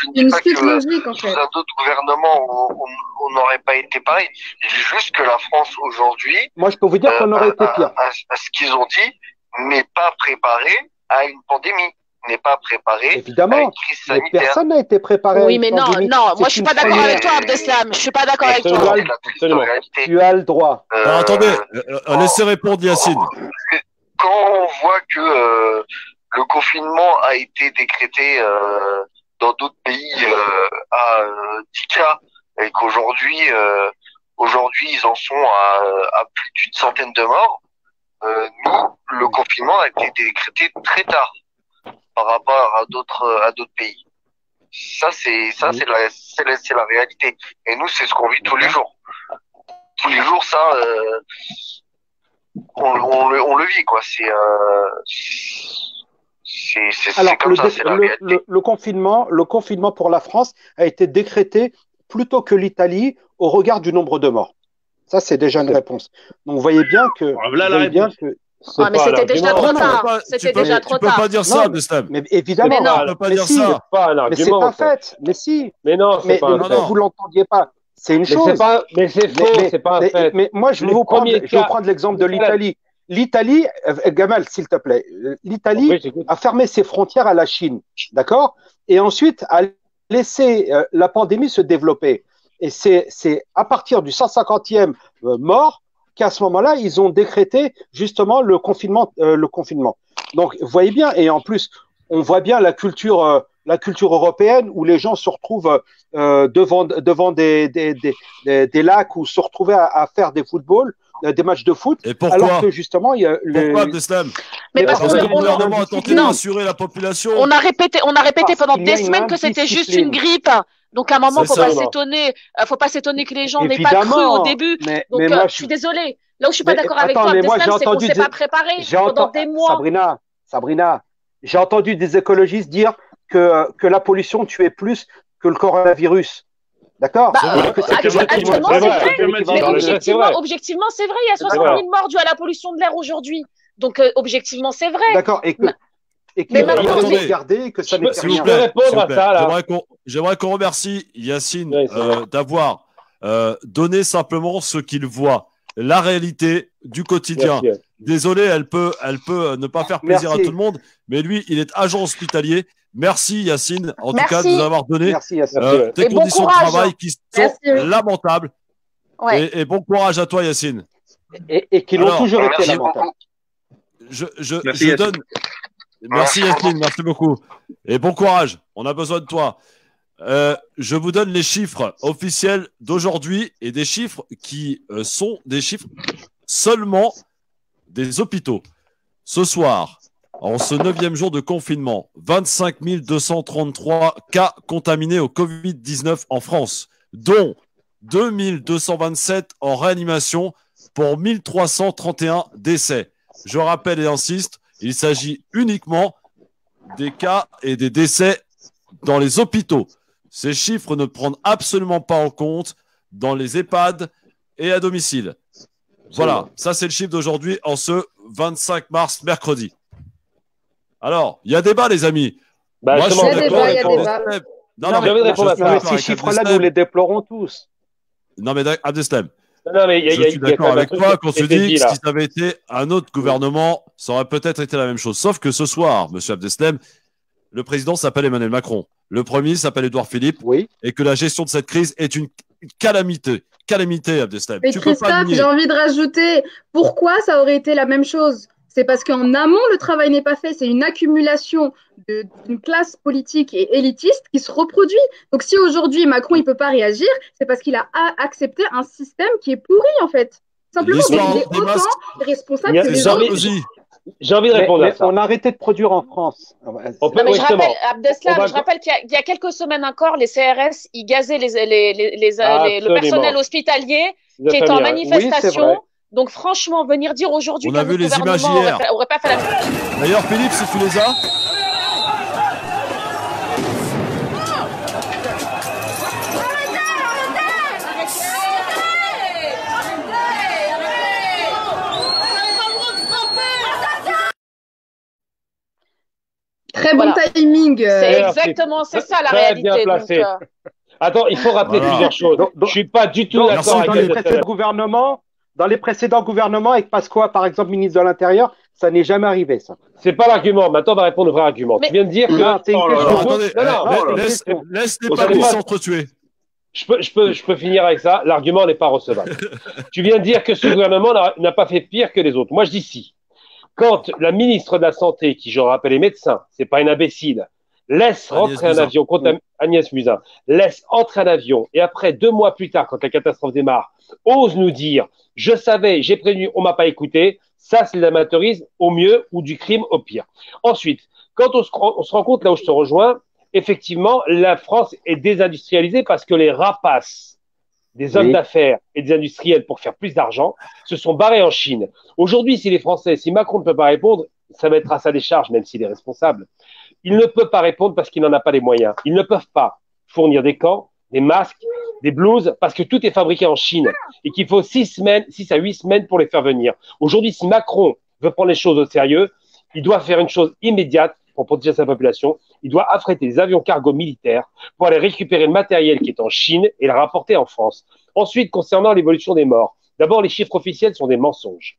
ne dis pas que sous un autre gouvernement, on n'aurait pas été pareil. Je dis juste que la France aujourd'hui, moi je peux vous dire qu'on aurait été pire. À ce qu'ils ont dit, n'est pas préparé à une pandémie, n'est pas préparé évidemment, à une crise sanitaire. Personne n'a été préparé. Oui, mais non, moi je suis pas d'accord avec toi, Abdeslam. Je suis pas d'accord avec toi. Tu as le droit. Alors, attendez, laissez répondre Yacine. Quand on voit que le confinement a été décrété dans d'autres pays à 10 cas et qu'aujourd'hui ils en sont à plus d'une centaine de morts, nous, le confinement a été décrété très tard par rapport à d'autres pays. Ça c'est la réalité. Et nous, c'est ce qu'on vit tous les jours. Tous les jours, ça, on le vit, quoi. C'est comme ça, c'est la réalité. Le confinement pour la France a été décrété plus tôt que l'Italie au regard du nombre de morts. Ça, c'est déjà une réponse. Donc, vous voyez bien que. Mais c'était déjà trop tard. C'était déjà trop tard. Tu peux pas dire ça, Abdeslam. Mais évidemment, tu peux pas dire ça. Mais c'est pas fait. Mais si. Mais non, c'est pas. Vous l'entendiez pas. C'est une chose. Mais c'est faux. C'est pas un fait. Mais moi, je vais vous prendre l'exemple de l'Italie. L'Italie, Gamal, s'il te plaît, l'Italie a fermé ses frontières à la Chine, d'accord? Et ensuite a laissé la pandémie se développer. Et c'est à partir du 150e mort qu'à ce moment-là, ils ont décrété justement le confinement. Donc, vous voyez bien, et en plus, on voit bien la culture européenne où les gens se retrouvent devant des lacs ou se retrouvaient à faire des footballs. Des matchs de foot, et pourquoi alors que justement il y a pourquoi Abdeslam? Mais parce que le gouvernement a tenté d'assurer la population. On a répété pendant des semaines que c'était juste une grippe. Donc à un moment, faut pas s'étonner que les gens n'aient pas cru au début. Donc je suis désolée. Là où je suis pas d'accord avec toi, Abdeslam, c'est qu'on s'est pas préparé pendant des mois. Sabrina, j'ai entendu des écologistes dire que la pollution tuait plus que le coronavirus. D'accord. Actuellement, c'est vrai. Objectivement, c'est vrai. Il y a 60 000 morts dues à la pollution de l'air aujourd'hui. Donc, objectivement, c'est vrai. D'accord. Et qu'il faut regarder que ça n'est pas rien. Répondre à ça, là. J'aimerais qu'on remercie Yacine d'avoir donné simplement ce qu'il voit, la réalité du quotidien. désolé, elle peut ne pas faire plaisir à tout le monde, mais lui, il est agent hospitalier. Merci Yacine, en tout cas, de nous avoir donné des conditions de travail qui sont lamentables. Ouais. Et bon courage à toi, Yacine. Et qui l'ont toujours été lamentables. Je donne. Merci Yacine, merci beaucoup. Et bon courage, on a besoin de toi. Je vous donne les chiffres officiels d'aujourd'hui et des chiffres qui sont des chiffres seulement des hôpitaux. Ce soir, en ce 9e jour de confinement, 25 233 cas contaminés au Covid-19 en France, dont 2 227 en réanimation pour 1331 décès. Je rappelle et insiste, il s'agit uniquement des cas et des décès dans les hôpitaux. Ces chiffres ne prennent absolument pas en compte dans les EHPAD et à domicile. Voilà, ça c'est le chiffre d'aujourd'hui en ce 25 mars, mercredi. Alors, il y a débat, les amis. Moi, je suis d'accord avec débat. Non, mais répondre à ça. Ces chiffres-là, nous les déplorons tous. Non, mais Abdeslam, non, mais je suis d'accord avec toi quand tu dis que si ça avait été un autre gouvernement, ça aurait peut-être été la même chose. Sauf que ce soir, monsieur Abdeslam, le président s'appelle Emmanuel Macron. Le premier s'appelle Édouard Philippe. Oui. Et que la gestion de cette crise est une calamité. Calamité, Abdeslam. Mais Christophe, j'ai envie de rajouter, pourquoi ça aurait été la même chose? C'est parce qu'en amont, le travail n'est pas fait. C'est une accumulation d'une classe politique et élitiste qui se reproduit. Donc, si aujourd'hui, Macron, il ne peut pas réagir, c'est parce qu'il a accepté un système qui est pourri, en fait. Simplement, il est autant responsable que les autres. J'ai envie de répondre à ça. On a arrêté de produire en France. Je rappelle qu'il y a quelques semaines encore, les CRS, ils gazaient le personnel hospitalier qui était en manifestation. Oui, donc franchement, venir dire aujourd'hui qu'un gouvernement n'aurait pas fait la même chose. D'ailleurs, Philippe, si tu les as. Très bon timing. C'est exactement, c'est ça la réalité. Bien placé. Attends, il faut rappeler plusieurs choses. Je suis pas du tout d'accord avec les précédents gouvernements. Dans les précédents gouvernements, avec Pasqua, par exemple, ministre de l'Intérieur, ça n'est jamais arrivé, ça. C'est pas l'argument. Maintenant, on va répondre au vrai argument. Tu viens de dire que. Laisse les papiers s'entretuer. Je peux finir avec ça. L'argument n'est pas recevable. Tu viens de dire que ce gouvernement n'a pas fait pire que les autres. Moi, je dis si. Quand la ministre de la Santé, qui je rappelle est médecin, c'est pas une imbécile, laisse rentrer un avion, Agnès Buzyn, laisse entrer un avion, et après 2 mois plus tard, quand la catastrophe démarre, ose nous dire, je savais, j'ai prévenu, on m'a pas écouté, ça c'est de l'amateurisme au mieux ou du crime au pire. Ensuite, quand on se rend compte, là où je te rejoins, effectivement, la France est désindustrialisée parce que les rapaces des hommes d'affaires et des industriels pour faire plus d'argent se sont barrés en Chine. Aujourd'hui, si Macron ne peut pas répondre, ça va être à sa décharge, même s'il est responsable. Il ne peut pas répondre parce qu'il n'en a pas les moyens. Ils ne peuvent pas fournir des camps, des masques, des blouses, parce que tout est fabriqué en Chine et qu'il faut 6 à 8 semaines pour les faire venir. Aujourd'hui, si Macron veut prendre les choses au sérieux, il doit faire une chose immédiate pour protéger sa population. Il doit affréter des avions cargo militaires pour aller récupérer le matériel qui est en Chine et le rapporter en France. Ensuite, concernant l'évolution des morts, d'abord, les chiffres officiels sont des mensonges.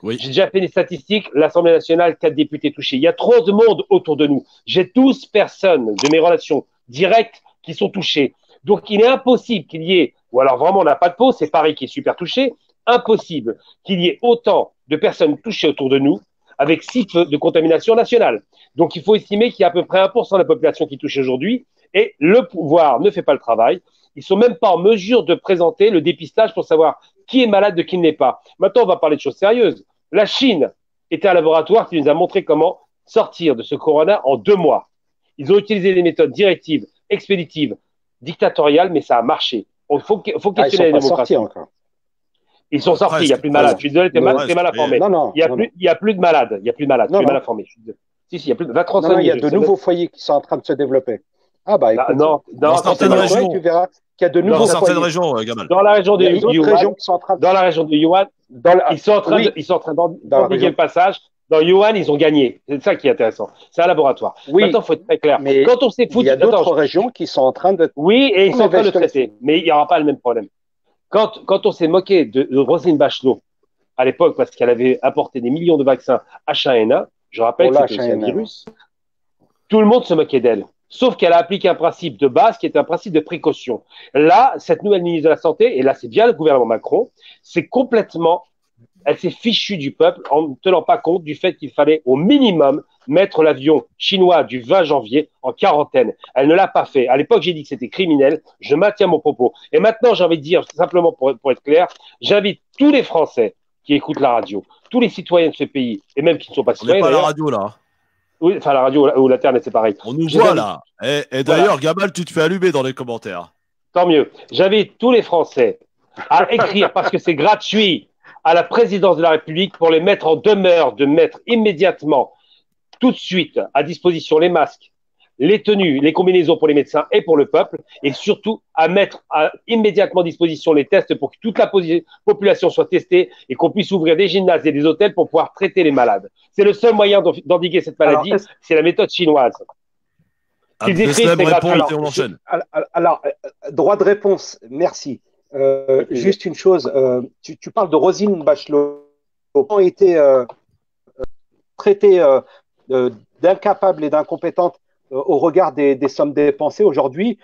Oui. J'ai déjà fait des statistiques. L'Assemblée nationale, 4 députés touchés. Il y a trop de monde autour de nous. J'ai 12 personnes de mes relations directes qui sont touchées. Donc, il est impossible qu'il y ait, ou alors vraiment on n'a pas de peau, c'est Paris qui est super touché, impossible qu'il y ait autant de personnes touchées autour de nous avec 6 feux de contamination nationale. Donc, il faut estimer qu'il y a à peu près 1% de la population qui touche aujourd'hui et le pouvoir ne fait pas le travail. Ils sont même pas en mesure de présenter le dépistage pour savoir qui est malade de qui ne l'est pas. Maintenant, on va parler de choses sérieuses. La Chine était un laboratoire qui nous a montré comment sortir de ce corona en 2 mois. Ils ont utilisé des méthodes directives, expéditives, dictatoriales, mais ça a marché. Il faut questionner la démocratie. Ils sont sortis, il n'y a plus de malades. Je suis désolé, t'es mal informé. Il n'y a plus de malades. Tu es mal informé. Si, il y a plus de 35 il y a de nouveaux foyers qui sont en train de se développer. Ah bah écoute, dans certaines régions, tu verras qu'il y a de nouveaux Gamal. Dans la région de Yuan, ils sont en train d'empliquer le passage. Dans Yuan, ils ont gagné. C'est ça qui est intéressant. C'est un laboratoire. Oui, maintenant, il faut être très clair. Mais quand on s'est foutu, il y a d'autres régions qui sont en train de. Oui, et ils sont en train de traiter. Mais il n'y aura pas le même problème. Quand on s'est moqué de Roselyne Bachelot à l'époque parce qu'elle avait apporté des millions de vaccins H1N1. Je rappelle que c'était aussi un virus. Tout le monde se moquait d'elle. Sauf qu'elle a appliqué un principe de base qui est un principe de précaution. Là, cette nouvelle ministre de la Santé, et là c'est bien le gouvernement Macron, elle s'est fichue du peuple en ne tenant pas compte du fait qu'il fallait au minimum mettre l'avion chinois du 20 janvier en quarantaine. Elle ne l'a pas fait. À l'époque, j'ai dit que c'était criminel. Je maintiens mon propos. Et maintenant, j'ai envie de dire, simplement pour être clair, j'invite tous les Français qui écoutent la radio, tous les citoyens de ce pays, et même qui ne sont pas citoyens. On n'est pas à la radio, là. Oui, enfin, la radio ou l'Internet, c'est pareil. On nous voit, là. Et d'ailleurs, Gamal, tu te fais allumer dans les commentaires. Tant mieux. J'invite tous les Français à écrire, parce que c'est gratuit, à la présidence de la République pour les mettre en demeure de mettre immédiatement, tout de suite, à disposition les masques, les tenues, les combinaisons pour les médecins et pour le peuple, et surtout à mettre immédiatement à disposition les tests pour que toute la population soit testée et qu'on puisse ouvrir des gymnases et des hôtels pour pouvoir traiter les malades. C'est le seul moyen d'endiguer cette maladie, c'est la méthode chinoise. Alors, droit de réponse, merci. Juste une chose, tu parles de Roselyne Bachelot, ont été traitée d'incapable et d'incompétente au regard des sommes dépensées aujourd'hui.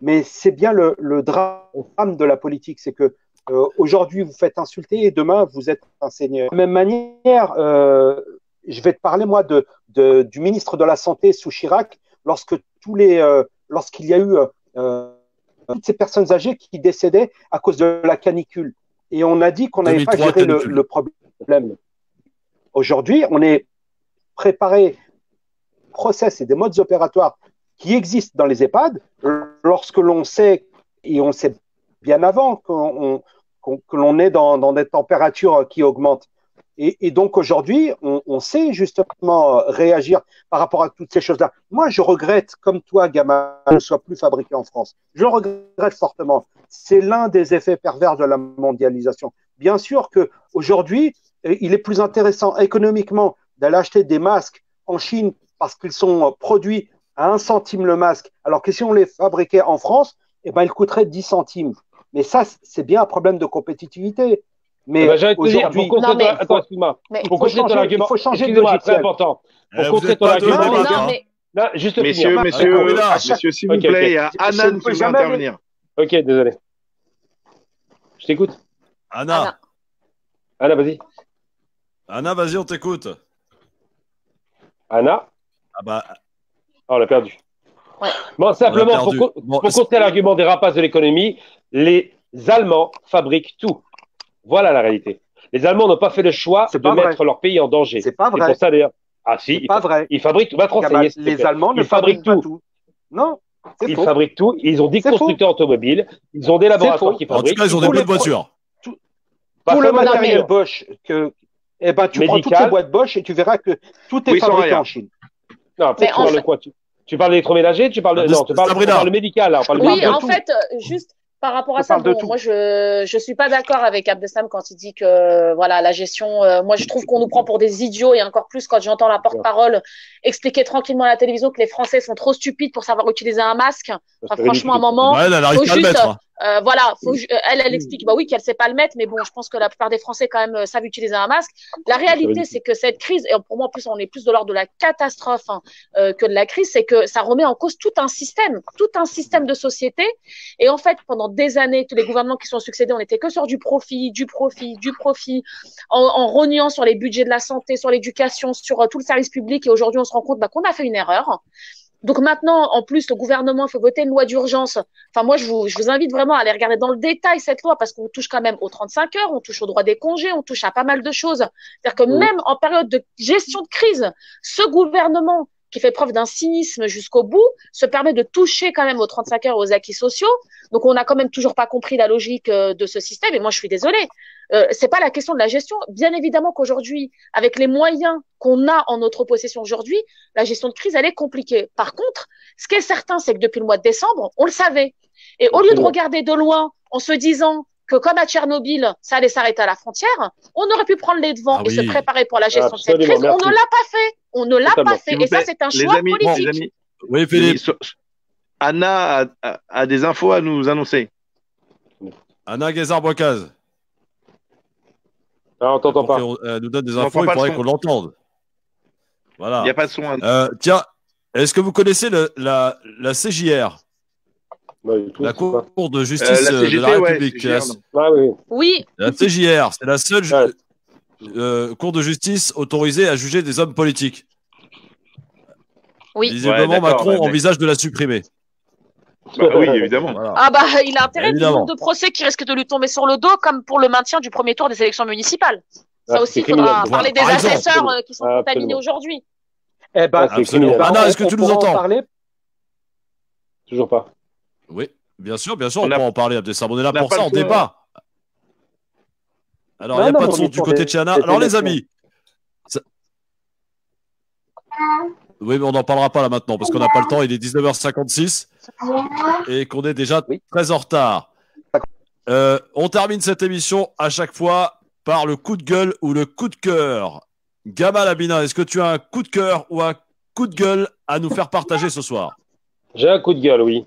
Mais c'est bien le drame de la politique, c'est que aujourd'hui vous faites insulter et demain vous êtes un seigneur. De la même manière, je vais te parler moi du ministre de la Santé sous Chirac, lorsqu'il y a eu toutes ces personnes âgées qui décédaient à cause de la canicule. Et on a dit qu'on n'avait pas géré le problème. Aujourd'hui, on est préparé process et des modes opératoires qui existent dans les EHPAD lorsque l'on sait, et on sait bien avant que l'on est dans des températures qui augmentent. Et donc aujourd'hui, on sait justement réagir par rapport à toutes ces choses-là. Moi, je regrette, comme toi, Gamal, ne soit plus fabriqué en France. Je le regrette fortement. C'est l'un des effets pervers de la mondialisation. Bien sûr qu'aujourd'hui, il est plus intéressant économiquement d'aller acheter des masques en Chine parce qu'ils sont produits à 1 centime le masque, alors que si on les fabriquait en France, ils coûteraient 10 centimes. Mais ça, c'est bien un problème de compétitivité. Mais aujourd'hui, il faut changer de logiciel. C'est important. Pour contrer ton argument. Messieurs, s'il vous plaît, il y a Anna qui veut intervenir. Ok, désolé. Je t'écoute. Anna, vas-y. Anna, vas-y, on t'écoute. Anna. On l'a perdu. Ouais. Bon, simplement, pour contrer l'argument des rapaces de l'économie, les Allemands fabriquent tout. Voilà la réalité. Les Allemands n'ont pas fait le choix de mettre leur pays en danger. C'est pas vrai. C'est pour ça d'ailleurs. Ah si, c'est pas vrai. Ils fabriquent tout. Va te renseigner. Les Allemands ne fabriquent pas tout. Non, ils fabriquent tout. Ils ont des constructeurs automobiles. Ils ont des laboratoires qui fabriquent. En tout cas, ils ont des bonnes voitures. Tout le matériel Bosch tu prends toutes les boîtes Bosch et tu verras que tout est fabriqué en Chine. Non, tu parles de quoi? Tu parles d'électroménager? Tu parles de médical. Oui, en fait, juste. Par rapport à ça, moi je suis pas d'accord avec Abdeslam quand il dit que voilà la gestion. Moi je trouve qu'on nous prend pour des idiots et encore plus quand j'entends la porte-parole expliquer tranquillement à la télévision que les Français sont trop stupides pour savoir utiliser un masque. Enfin, franchement, à un moment, faut juste, elle explique oui qu'elle sait pas le mettre, mais bon, je pense que la plupart des Français quand même savent utiliser un masque. La réalité, c'est que cette crise, et pour moi en plus on est plus de l'ordre de la catastrophe que de la crise, c'est que ça remet en cause tout un système de société. Et en fait, pendant des années, tous les gouvernements qui sont succédés, on n'était que sur du profit, en rognant sur les budgets de la santé, sur l'éducation, sur tout le service public. Et aujourd'hui, on se rend compte qu'on a fait une erreur. Donc maintenant, en plus, le gouvernement, il faut voter une loi d'urgence. Enfin, moi, je vous invite vraiment à aller regarder dans le détail cette loi parce qu'on touche quand même aux 35 heures, on touche au droit des congés, on touche à pas mal de choses. C'est-à-dire que même en période de gestion de crise, ce gouvernement qui fait preuve d'un cynisme jusqu'au bout, se permet de toucher quand même aux 35 heures, aux acquis sociaux. Donc, on n'a quand même toujours pas compris la logique de ce système. Et moi, je suis désolée. C'est pas la question de la gestion. Bien évidemment qu'aujourd'hui, avec les moyens qu'on a en notre possession aujourd'hui, la gestion de crise, elle est compliquée. Par contre, ce qui est certain, c'est que depuis le mois de décembre, on le savait. Et au lieu de regarder de loin en se disant que comme à Tchernobyl, ça allait s'arrêter à la frontière, on aurait pu prendre les devants et se préparer pour la gestion de cette crise. On ne l'a pas fait. On ne l'a pas fait. Et ça, c'est un choix politique. Les amis, oui, Philippe. Anna a des infos à nous annoncer. Anna Guézard-Bocaz. Ah, on t'entend pas. Elle nous donne des On infos, entend il pas le faudrait son. qu'on l'entende. Voilà. Il n'y a pas de son. Hein. Tiens, est-ce que vous connaissez la CJR, la Cour de justice la CGT, de la ouais, République? CJR, Ah oui. Oui. La CJR, c'est la seule Cour de justice autorisée à juger des hommes politiques. Oui. Visiblement, Ouais, d'accord, Macron mais- envisage de la supprimer. Bah oui, évidemment. Voilà. Ah bah, il a intérêt du Évidemment. nombre de procès qui risquent de lui tomber sur le dos, comme pour le maintien du premier tour des élections municipales. Ça Ah, aussi, c'est il faudra criminel. parler des Par exemple. assesseurs qui sont Absolument. contaminés aujourd'hui. Eh ben, Ah, c'est Absolument. criminel. Anna, est-ce que tu nous pourra en entends? parler. Toujours pas. Oui, bien sûr, on On a- peut en parler, Abdeslam. On est là on n'a pour pas ça, le on son. débat. Alors, il Non, n'y a non, pas de on son est du sur côté des- de Chana. des Alors, les élections. amis. Oui, mais on n'en parlera pas là maintenant parce qu'on n'a pas le temps. Il est 19h56 et qu'on est déjà Oui. très en retard. On termine cette émission à chaque fois par le coup de gueule ou le coup de cœur. Gamal Abina, est-ce que tu as un coup de cœur ou un coup de gueule à nous faire partager ce soir? J'ai un coup de gueule, oui.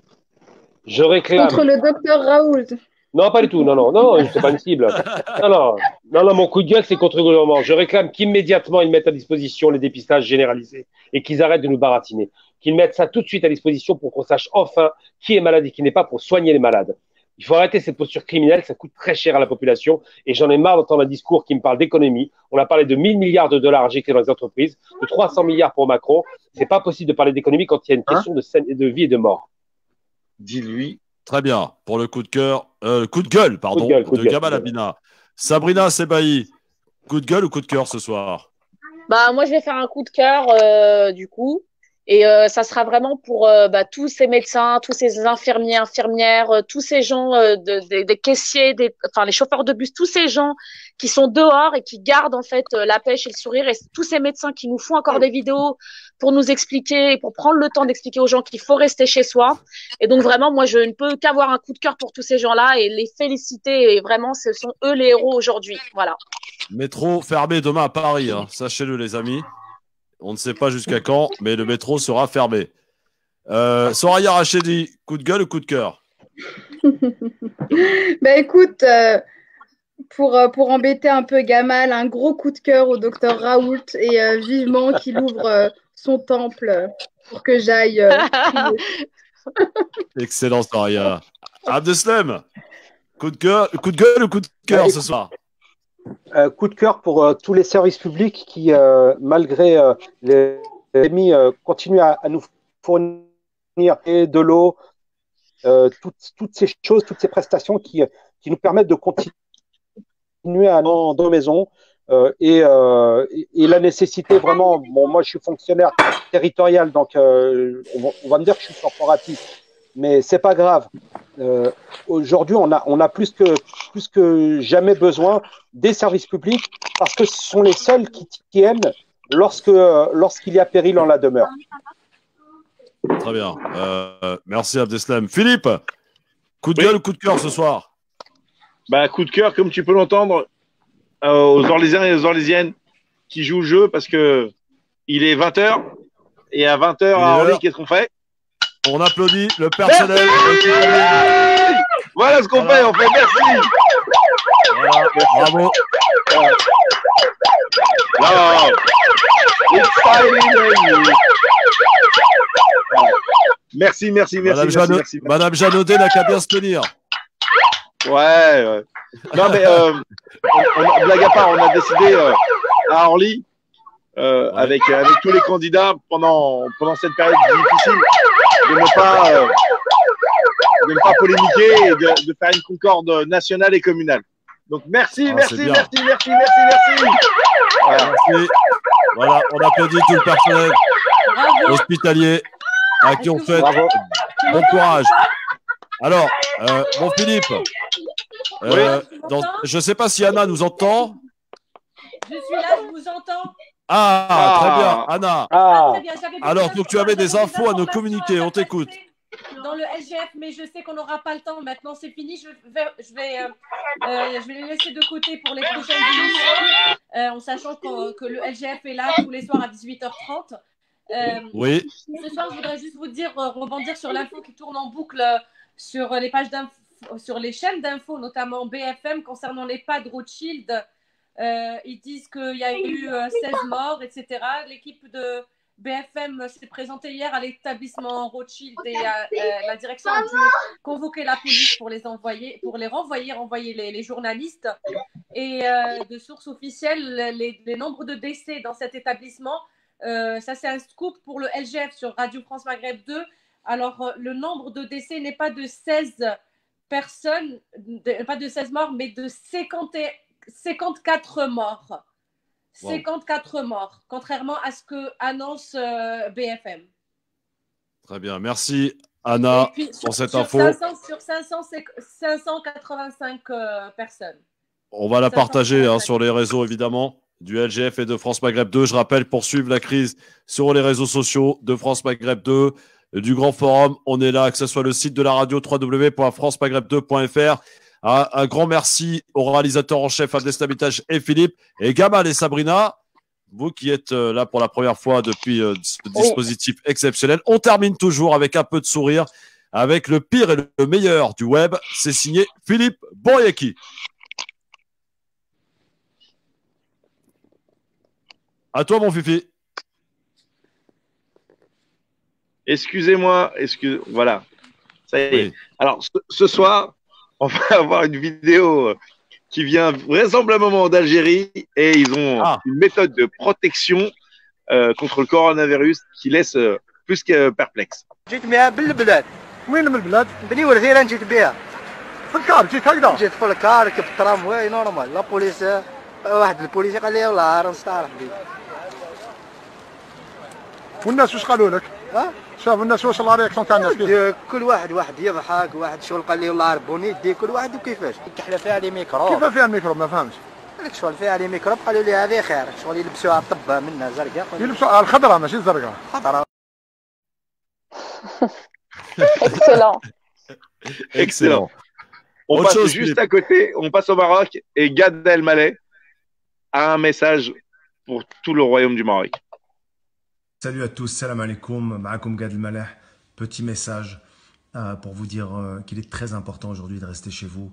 Je réclame. Contre le docteur Raoult. Non, pas du tout. Non, c'est pas une cible. Non, mon coup de gueule, c'est contre le gouvernement. Je réclame qu'immédiatement, ils mettent à disposition les dépistages généralisés et qu'ils arrêtent de nous baratiner. Qu'ils mettent ça tout de suite à disposition pour qu'on sache enfin qui est malade et qui n'est pas pour soigner les malades. Il faut arrêter cette posture criminelle, ça coûte très cher à la population et j'en ai marre d'entendre un discours qui me parle d'économie. On a parlé de 1000 milliards de dollars injectés dans les entreprises, de 300 milliards pour Macron. C'est pas possible de parler d'économie quand il y a une question de vie et de mort. Dis-lui. Très bien. Pour le coup de cœur, coup de gueule, pardon, Coup de gueule, coup de de gueule. Gamal Abina. Sabrina Sebaï, coup de gueule ou coup de cœur ce soir? Bah, moi, je vais faire un coup de cœur, du coup. Et ça sera vraiment pour tous ces médecins, tous ces infirmiers, infirmières, tous ces gens, des caissiers, enfin les chauffeurs de bus, tous ces gens qui sont dehors et qui gardent en fait la pêche et le sourire. Et tous ces médecins qui nous font encore des vidéos pour nous expliquer, pour prendre le temps d'expliquer aux gens qu'il faut rester chez soi. Et donc vraiment, moi, je ne peux qu'avoir un coup de cœur pour tous ces gens-là et les féliciter. Et vraiment, ce sont eux les héros aujourd'hui. Voilà. Métro fermé demain à Paris, hein. Sachez-le les amis. On ne sait pas jusqu'à quand, mais le métro sera fermé. Soraya Rachedi, coup de gueule ou coup de cœur? Ben écoute, pour embêter un peu Gamal, un gros coup de cœur au docteur Raoult et vivement qu'il ouvre son temple pour que j'aille prier. Excellent, Soraya. Abdeslam, coup de gueule ou coup de cœur ce soir? Coup de cœur pour tous les services publics qui, malgré les pandémies, continuent à nous fournir et de l'eau, toutes ces choses, toutes ces prestations qui nous permettent de continuer dans nos maisons. Et la nécessité vraiment, bon, moi je suis fonctionnaire territorial, donc on va me dire que je suis corporatiste, mais c'est pas grave. Aujourd'hui, on a plus que jamais besoin des services publics parce que ce sont les seuls qui tiennent lorsqu'il y a péril en la demeure. Très bien. Merci Abdeslam. Philippe, coup de gueule ou coup de cœur ce soir? Bah, coup de cœur, comme tu peux l'entendre, aux Orlésiens et aux Orlésiennes qui jouent le jeu parce que il est 20h et à 20h à Orly, qu'est-ce qu'on fait? On applaudit le personnel. Merci. Voilà ce qu'on fait, on fait merci. Voilà, bravo. Non. It's finally. Merci. Madame Janaudet n'a qu'à bien se tenir. Ouais. Non, mais blague à part, on a décidé à Orly, avec tous les candidats pendant cette période difficile, de ne pas polémiquer et de faire une concorde nationale et communale. Donc merci. Voilà. Merci. Voilà, on applaudit tout le personnel hospitalier à qui on fait bon courage. Alors, bon Philippe, je ne sais pas si Anna nous entend. Je suis là, je vous entends. Très bien, Anna. Très bien, Alors, donc tu avais des infos à nous communiquer, on t'écoute. Dans le LGF, mais je sais qu'on n'aura pas le temps. Maintenant, c'est fini. Je vais les laisser de côté pour les prochaines émissions, en sachant que le LGF est là tous les soirs à 18h30. Oui. Ce soir, je voudrais juste vous dire, rebondir sur l'info qui tourne en boucle sur les pages d'info, sur les chaînes d'info, notamment BFM, concernant l'EHPAD Rothschild Ils disent qu'il y a eu 16 morts, etc. L'équipe de BFM s'est présentée hier à l'établissement Rothschild et la direction a dû convoquer la police pour les renvoyer les journalistes. Et de sources officielles, les nombres de décès dans cet établissement, ça c'est un scoop pour le LGF sur Radio France Maghreb 2. Alors, le nombre de décès n'est pas de 16 personnes, pas de 16 morts, mais de 54 morts. Wow. 54 morts, contrairement à ce que annonce BFM. Très bien, merci Anna pour cette info. Sur 585 personnes. On va la partager sur les réseaux évidemment du LGF et de France Maghreb 2. Je rappelle, pour suivre la crise sur les réseaux sociaux de France Maghreb 2, du Grand Forum, on est là, que ce soit le site de la radio www.francemaghreb2.fr. Un grand merci aux réalisateurs en chef Abdestabitash et Philippe, et Gamal et Sabrina, vous qui êtes là pour la première fois depuis ce dispositif exceptionnel. On termine toujours avec un peu de sourire, avec le pire et le meilleur du web. C'est signé Philippe Bouriaki. À toi, mon Fifi. Excusez-moi, voilà. Ça y est. Oui. Alors, ce soir, on va avoir une vidéo qui vient vraisemblablement d'Algérie et ils ont une méthode de protection contre le coronavirus qui laisse plus que perplexe. جيت بها بالبلاد. وين من البلاد؟ بني ورثيرة جيت بها. في الكار جيت هكذا؟ جيت في الكار ركبت الترامواي نورمال. لا بوليس واحد البوليسي قال لي والله راه نستعرف بيك. والناس واش قالوا لك؟ شوف الناس واش لا رياكسيون تاع الناس كل واحد يضحك واحد شغل قال لي والله ربوني يدي كل واحد وكيفاش كحله فيها لي ميكروب كيف فيها الميكروب ما فهمتش هذاك شغل فيها لي ميكروب قالوا لي هذه خير شغل يلبسوها الطب منها زرقاء يلبسوها الخضراء ماشي الزرقاء خضراء Excellent. On passe juste à côté, on passe au Maroc et Gad Elmaleh a un message pour tout le royaume du Maroc. Salut à tous, salam alaikum, ma'akoum Gad Elmaleh. Petit message pour vous dire qu'il est très important aujourd'hui de rester chez vous.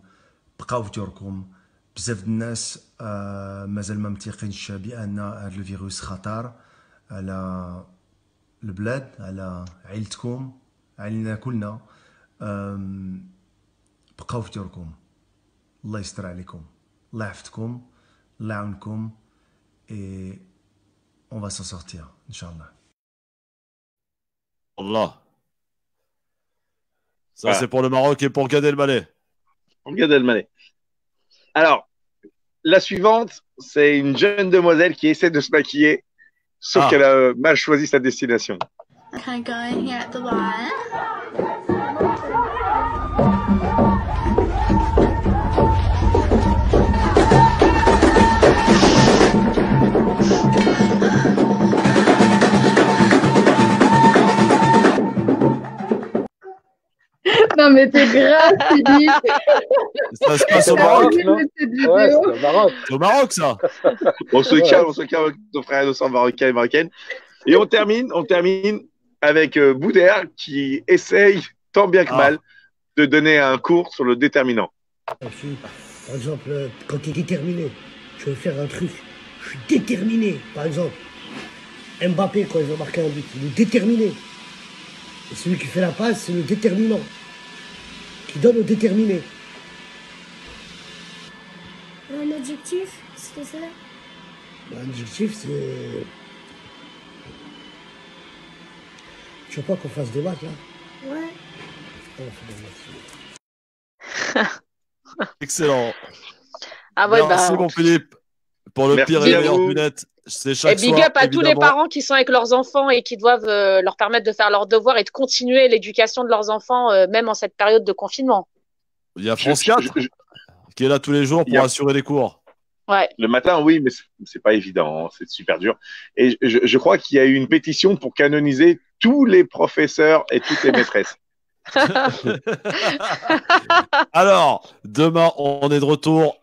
بقاو فطوركم. بزاف د الناس مازال ما متيقينش بأن هذا الفيروس خطر على البلاد، على عائلتكم، علينا كلنا. بقاو فطوركم. الله يستر عليكم، الله يحفظكم، الله يعاونكم et on va s'en sortir, Inch'Allah. Allah. Ça, c'est pour le Maroc et pour Gad Elmaleh. Pour Gad Elmaleh. Alors, la suivante, c'est une jeune demoiselle qui essaie de se maquiller, sauf qu'elle a mal choisi sa destination. Can I go in here at the bar? Non mais t'es grave, Philippe. Ça se passe au Maroc, non? Ouais, c'est au Maroc. C'est au Maroc, ça. On se calme avec nos frères et nos sœurs marocains et marocaines. Et on termine avec Boudère qui essaye, tant bien que mal, de donner un cours sur le déterminant. Par exemple, quand tu es déterminé, tu veux faire un truc, je suis déterminé. Par exemple, Mbappé, quand il veut marquer un but, il est déterminé. Et celui qui fait la passe, c'est le déterminant. Qui donne au déterminé. Un objectif, c'est ça? Un objectif, c'est... Tu veux pas qu'on fasse des maths, là? Ouais. On fait des maths. Excellent. Ah ouais, merci, mon Philippe, pour le pire et meilleur du net. Et big up à tous les parents qui sont avec leurs enfants et qui doivent leur permettre de faire leurs devoirs et de continuer l'éducation de leurs enfants, même en cette période de confinement. Il y a France 4 qui est là tous les jours pour assurer les cours. Ouais. Le matin, oui, mais c'est pas évident, c'est super dur. Et je crois qu'il y a eu une pétition pour canoniser tous les professeurs et toutes les maîtresses. Alors, demain, on est de retour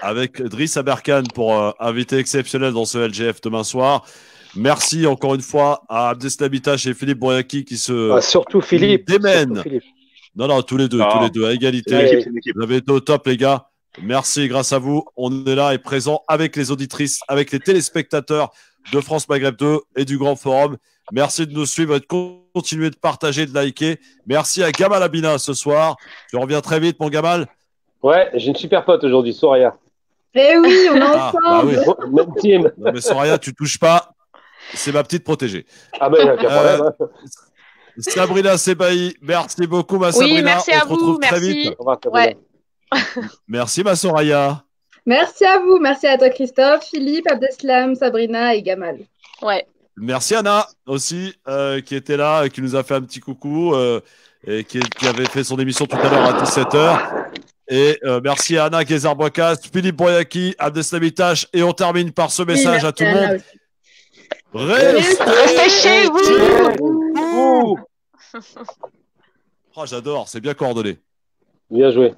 avec Driss Aberkan pour invité exceptionnel dans ce LGF demain soir. Merci encore une fois à Abdestabitash et Philippe Bouriaki qui se surtout Philippe, démènent. Surtout Philippe. Non, tous les deux, à égalité. Vous avez été au top, les gars. Merci, grâce à vous, on est là et présent avec les auditrices, avec les téléspectateurs de France Maghreb 2 et du Grand Forum. Merci de nous suivre et de continuer de partager, de liker. Merci à Gamal Abina ce soir. Tu reviens très vite, mon Gamal. Ouais, j'ai une super pote aujourd'hui, Soraya. Eh oui, on est ensemble. Bah oui. Même team. Non, mais Soraya, tu touches pas. C'est ma petite protégée. Ah ben, il n'y a aucun problème. Hein. Sabrina Sebaï, merci beaucoup, ma Sabrina. Oui, merci à on se retrouve vous. très Merci. vite. Au revoir, Sabrina. Ouais. Merci, ma Soraya. Merci à vous. Merci à toi, Christophe, Philippe, Abdeslam, Sabrina et Gamal. Ouais. Merci Anna aussi, qui était là, qui nous a fait un petit coucou et qui avait fait son émission tout à l'heure à 17h. Et merci à Anna Guézard-Boicas, Philippe Boyaki, Abdeslam Itache. Et on termine par ce message à tout le monde. Restez chez vous. Oh, j'adore, c'est bien coordonné. Bien joué.